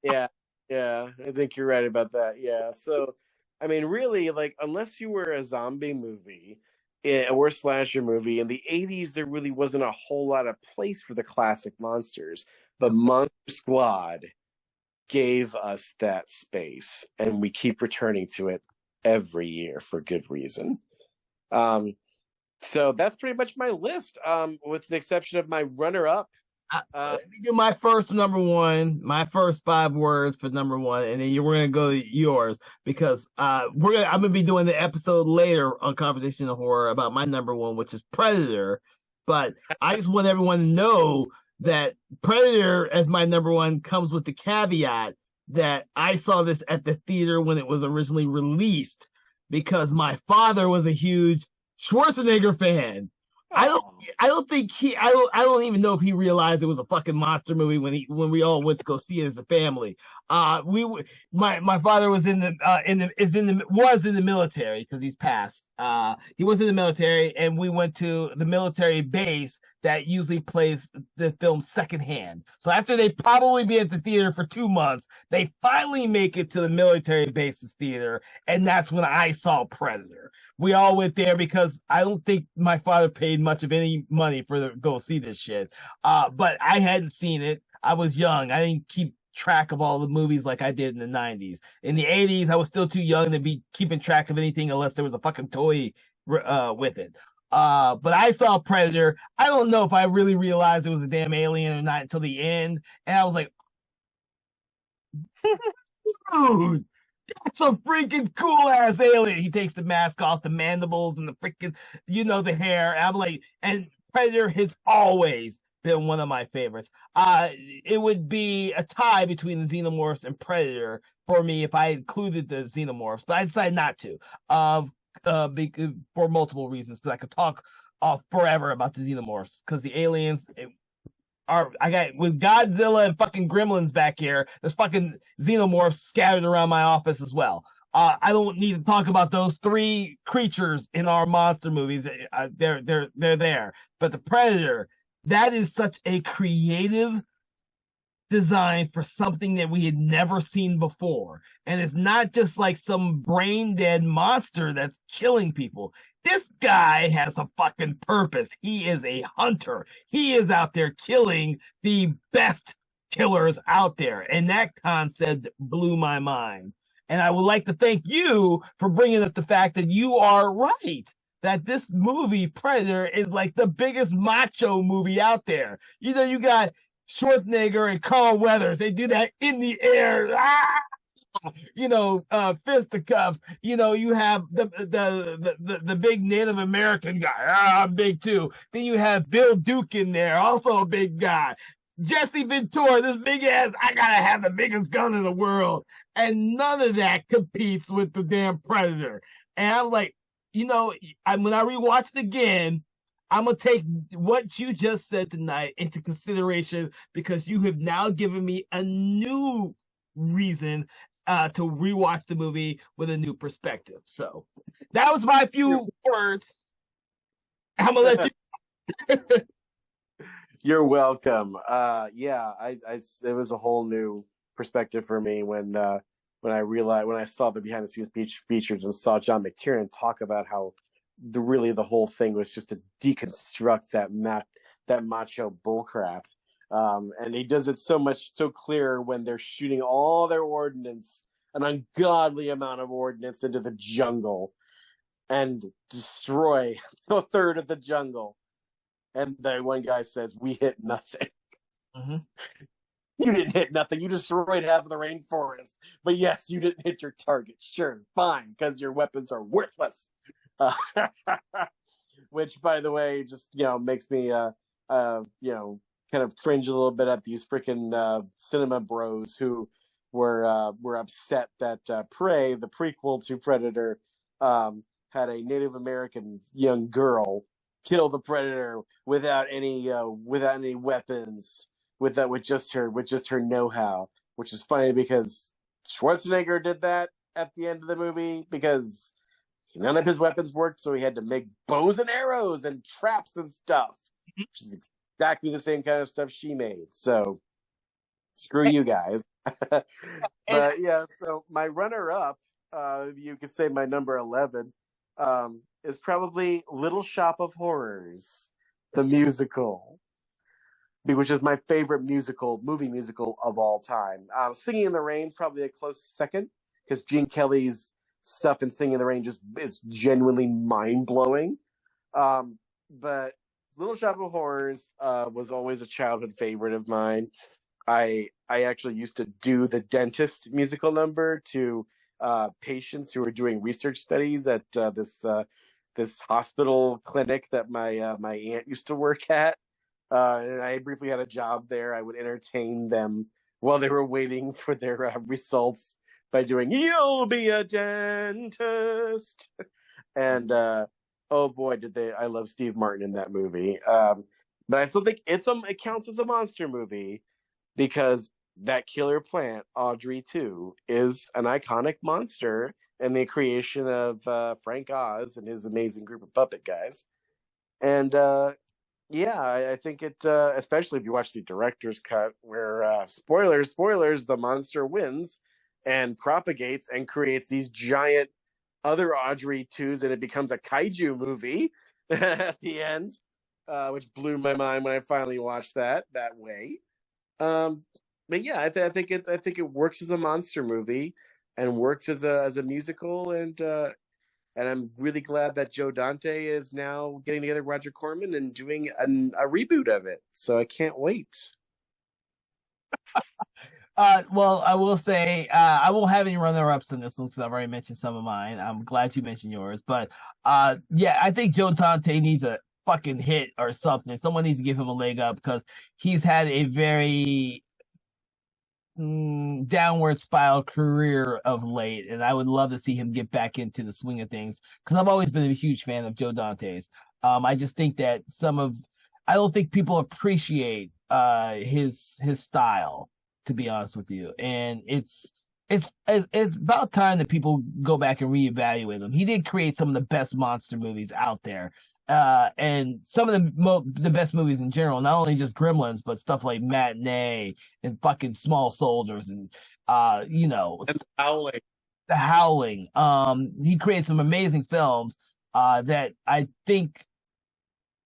Yeah, I think you're right about that. Yeah, so I mean, really, like, unless you were a zombie movie or a slasher movie in the '80s, there really wasn't a whole lot of place for the classic monsters. But Monster Squad gave us that space, and we keep returning to it every year for good reason. So that's pretty much my list, with the exception of my runner-up. Let me do my first number one, my first 5 words for number one, and then we're gonna go to yours because I'm gonna be doing the episode later on Conversation of Horror about my number one, which is Predator. But I just want everyone to know that Predator as my number one comes with the caveat that I saw this at the theater when it was originally released because my father was a huge Schwarzenegger fan. I don't even know if he realized it was a fucking monster movie when we all went to go see it as a family. My father was was in the military because he's passed. He was in the military, and we went to the military base that usually plays the film secondhand. So after they probably be at the theater for 2 months, they finally make it to the military bases theater, and that's when I saw Predator. We all went there because I don't think my father paid much of any money for the go see this shit. But I hadn't seen it. I was young. I didn't keep track of all the movies like I did in the 90s. In the 80s, I was still too young to be keeping track of anything unless there was a fucking toy with it. But I saw Predator. I don't know if I really realized it was a damn alien or not until the end. And I was like, dude, that's a freaking cool ass alien. He takes the mask off, the mandibles and the freaking, the hair. I'm like, and Predator has always been one of my favorites. It would be a tie between the Xenomorphs and Predator for me if I included the Xenomorphs, but I decided not to. For multiple reasons, because I could talk forever about the Xenomorphs, because the aliens I got with Godzilla and fucking Gremlins back here. There's fucking Xenomorphs scattered around my office as well. I don't need to talk about those three creatures in our monster movies. They're there. But the Predator, that is such a creative design for something that we had never seen before. And it's not just like some brain dead monster that's killing people. This guy has a fucking purpose. He is a hunter. He is out there killing the best killers out there. And that concept blew my mind. And I would like to thank you for bringing up the fact that you are right. That this movie, Predator, is like the biggest macho movie out there. You got Schwarzenegger and Carl Weathers. They do that in the air. Fisticuffs. You have the big Native American guy. I'm big too. Then you have Bill Duke in there, also a big guy. Jesse Ventura, this big ass, I gotta have the biggest gun in the world. And none of that competes with the damn Predator. And I'm like, when I rewatched it again, I'm gonna take what you just said tonight into consideration because you have now given me a new reason to rewatch the movie with a new perspective. So that was my few words. I'm gonna let you. You're welcome. Yeah, it was a whole new perspective for me when I saw the behind the scenes features and saw John McTiernan talk about how the whole thing was just to deconstruct that macho bullcrap. And he does it so clear when they're shooting all their ordnance, an ungodly amount of ordnance into the jungle and destroy a third of the jungle. And the one guy says, "We hit nothing." Mm-hmm. You didn't hit nothing. You destroyed half of the rainforest. But yes, you didn't hit your target. Sure, fine, because your weapons are worthless. Which, by the way, just makes me kind of cringe a little bit at these freaking cinema bros who were upset that Prey, the prequel to Predator, had a Native American young girl kill the Predator without any weapons, with just her know-how. Which is funny because Schwarzenegger did that at the end of the movie because none of his weapons worked, so he had to make bows and arrows and traps and stuff, which is exactly the same kind of stuff she made. So, screw you guys. But yeah, so my runner-up, you could say my number 11, is probably Little Shop of Horrors, the musical, which is my favorite movie musical of all time. Singing in the Rain is probably a close second because Gene Kelly's stuff in Singing in the Rain is genuinely mind-blowing. But Little Shop of Horrors was always a childhood favorite of mine. I actually used to do the dentist musical number to patients who were doing research studies at this hospital clinic that my aunt used to work at. And I briefly had a job there. I would entertain them while they were waiting for their results by doing "You'll Be a Dentist," and oh boy, I love Steve Martin in that movie. But I still think it counts as a monster movie because that killer plant, Audrey 2, is an iconic monster and the creation of Frank Oz and his amazing group of puppet guys. And yeah, I think it, especially if you watch the director's cut, where spoilers, the monster wins and propagates and creates these giant other Audrey 2s, and it becomes a kaiju movie at the end, which blew my mind when I finally watched that way. Um, but yeah, I think it works as a monster movie and works as a musical, and I'm really glad that Joe Dante is now getting together with Roger Corman and doing a reboot of it. So I can't wait. Well, I will say I won't have any runner-ups in this one because I've already mentioned some of mine. I'm glad you mentioned yours, but yeah, I think Joe Dante needs a fucking hit or something. Someone needs to give him a leg up because he's had a very downward spiral career of late, and I would love to see him get back into the swing of things because I've always been a huge fan of Joe Dante's. I just think that I don't think people appreciate his style, to be honest with you, and it's about time that people go back and reevaluate him. He did create some of the best monster movies out there, and some of the best movies in general, not only just Gremlins, but stuff like Matinee and fucking Small Soldiers and And Howling. The Howling. He created some amazing films that I think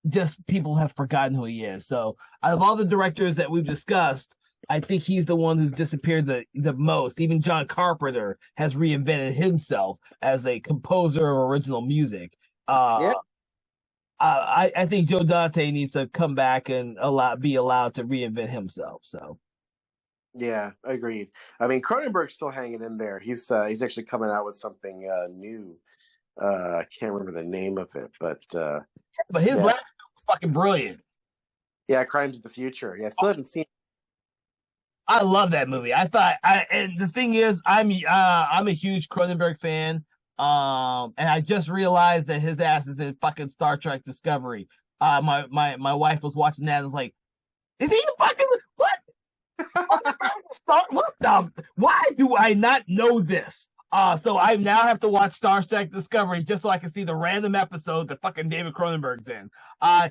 just people have forgotten who he is. So out of all the directors that we've discussed, I think he's the one who's disappeared the most. Even John Carpenter has reinvented himself as a composer of original music. Yeah, I think Joe Dante needs to come back and be allowed to reinvent himself. So yeah, agreed. I mean, Cronenberg's still hanging in there. He's actually coming out with something new. I can't remember the name of it, but his yeah, last film was fucking brilliant. yeah, Crimes of the Future. Yeah, I still haven't seen. I love that movie. And the thing is, I'm a huge Cronenberg fan. And I just realized that his ass is in fucking Star Trek Discovery. My wife was watching that and was like, "Is he in fucking what? What the? Why do I not know this?" So I now have to watch Star Trek Discovery just so I can see the random episode that fucking David Cronenberg's in. Uh,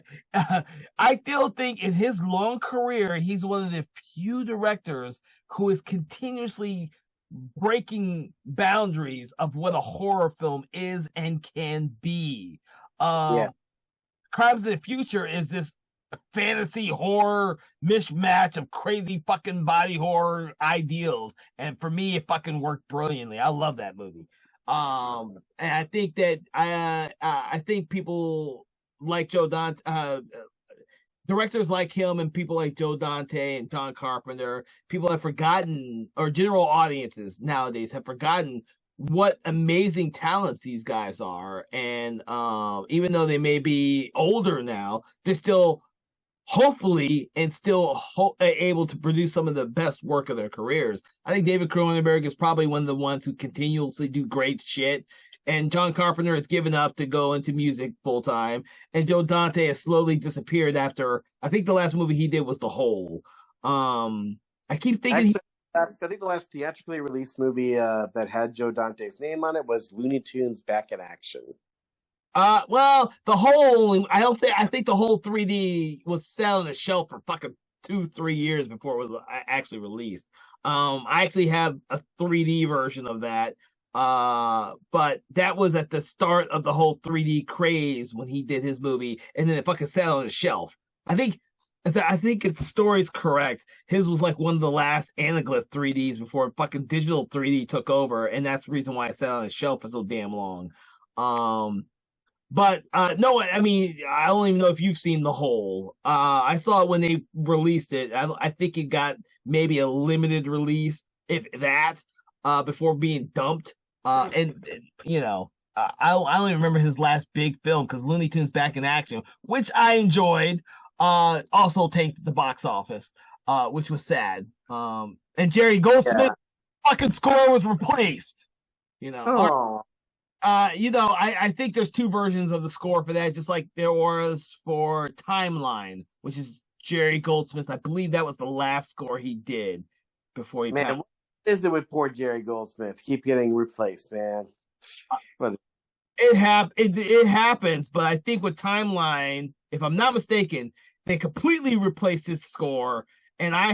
I still think in his long career, he's one of the few directors who is continuously breaking boundaries of what a horror film is and can be. Yeah, Crimes of the Future is this fantasy horror mishmatch of crazy fucking body horror ideals, and for me, it fucking worked brilliantly. I love that movie. And I think that I think people like Joe Dante, directors like him, and people like Joe Dante and John Carpenter, people have forgotten, or general audiences nowadays have forgotten what amazing talents these guys are. And even though they may be older now, they're still hopefully and still able to produce some of the best work of their careers. I think David Cronenberg is probably one of the ones who continuously do great shit. And John Carpenter has given up to go into music full time. And Joe Dante has slowly disappeared after, I think the last movie he did was The Hole. I keep thinking actually, I think the last theatrically released movie that had Joe Dante's name on it was Looney Tunes Back in Action. Well, the whole I think the whole 3D was sat on the shelf for fucking 2-3 years before it was actually released. I actually have a 3D version of that. But that was at the start of the whole 3D craze when he did his movie, and then it fucking sat on the shelf. I think if the story's correct, his was like one of the last anaglyph 3Ds before fucking digital 3D took over, and that's the reason why it sat on the shelf for so damn long. But no, I mean, I don't even know if you've seen The Hole. I saw it when they released it. I think it got maybe a limited release, if that, before being dumped. And you know, I don't even remember his last big film because Looney Tunes Back in Action, which I enjoyed, also tanked the box office, which was sad. And Jerry Goldsmith fucking score was replaced. You know, Oh, I think there's two versions of the score for that, just like there was for Timeline, which is Jerry Goldsmith. I believe that was the last score he did. before he Man, passed. what is it with poor Jerry Goldsmith? Keep getting replaced, man. But It happens, but I think with Timeline, if I'm not mistaken, they completely replaced his score, and I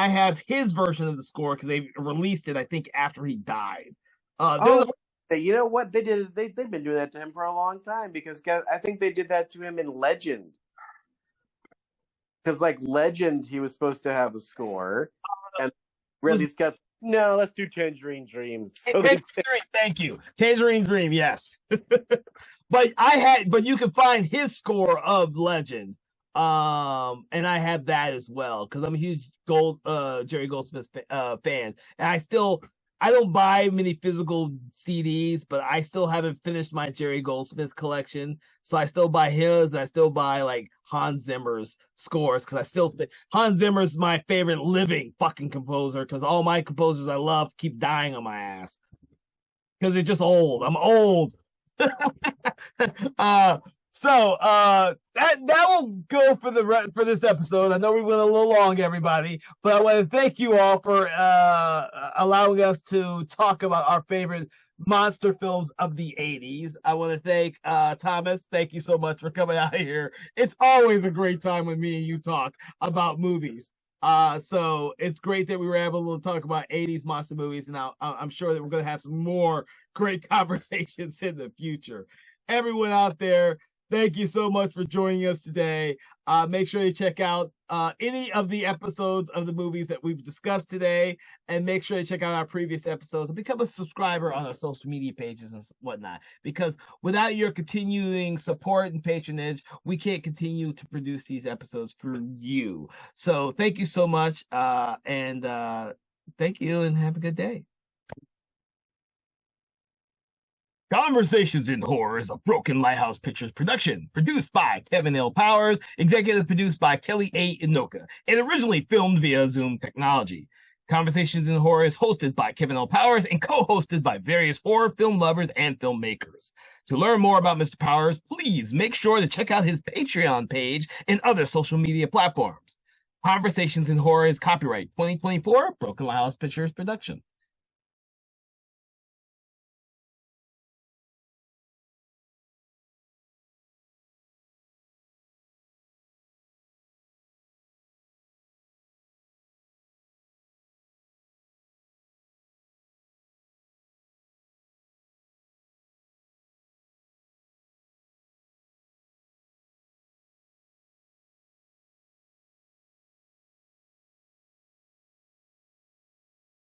have his version of the score because they released it, I think, after he died. oh, you know what? They did. They've been doing that to him for a long time because I think they did that to him in Legend. Because like Legend, he was supposed to have a score, and Ridley Scott's no, let's do Tangerine Dream. So Thank you, Tangerine Dream. Yes, but you can find his score of Legend, and I have that as well because I'm a huge Jerry Goldsmith fan, and I don't buy many physical CDs, but I still haven't finished my Jerry Goldsmith collection, so I still buy his, and I still buy like Hans Zimmer's scores because I still think Hans Zimmer's my favorite living fucking composer because all my composers I love keep dying on my ass because they're just old. I'm old. That will go for this episode. I know we went a little long, everybody, but I want to thank you all for allowing us to talk about our favorite monster films of the 80s. I want to thank Thomas. Thank you so much for coming out here. It's always a great time when me and you talk about movies. So it's great that we were able to talk about 80s monster movies, and I'm sure that we're going to have some more great conversations in the future. Everyone out there, thank you so much for joining us today. Make sure you check out any of the episodes of the movies that we've discussed today, and make sure you check out our previous episodes and become a subscriber on our social media pages and whatnot. Because without your continuing support and patronage, we can't continue to produce these episodes for you. So thank you so much, and thank you, and have a good day. Conversations in Horror is a Broken Lighthouse Pictures production, produced by Kevin L. Powers, executive produced by Kelly A. Inoka, and originally filmed via Zoom technology. Conversations in Horror is hosted by Kevin L. Powers and co-hosted by various horror film lovers and filmmakers. To learn more about Mr. Powers, please make sure to check out his Patreon page and other social media platforms. Conversations in Horror is copyright 2024 Broken Lighthouse Pictures production.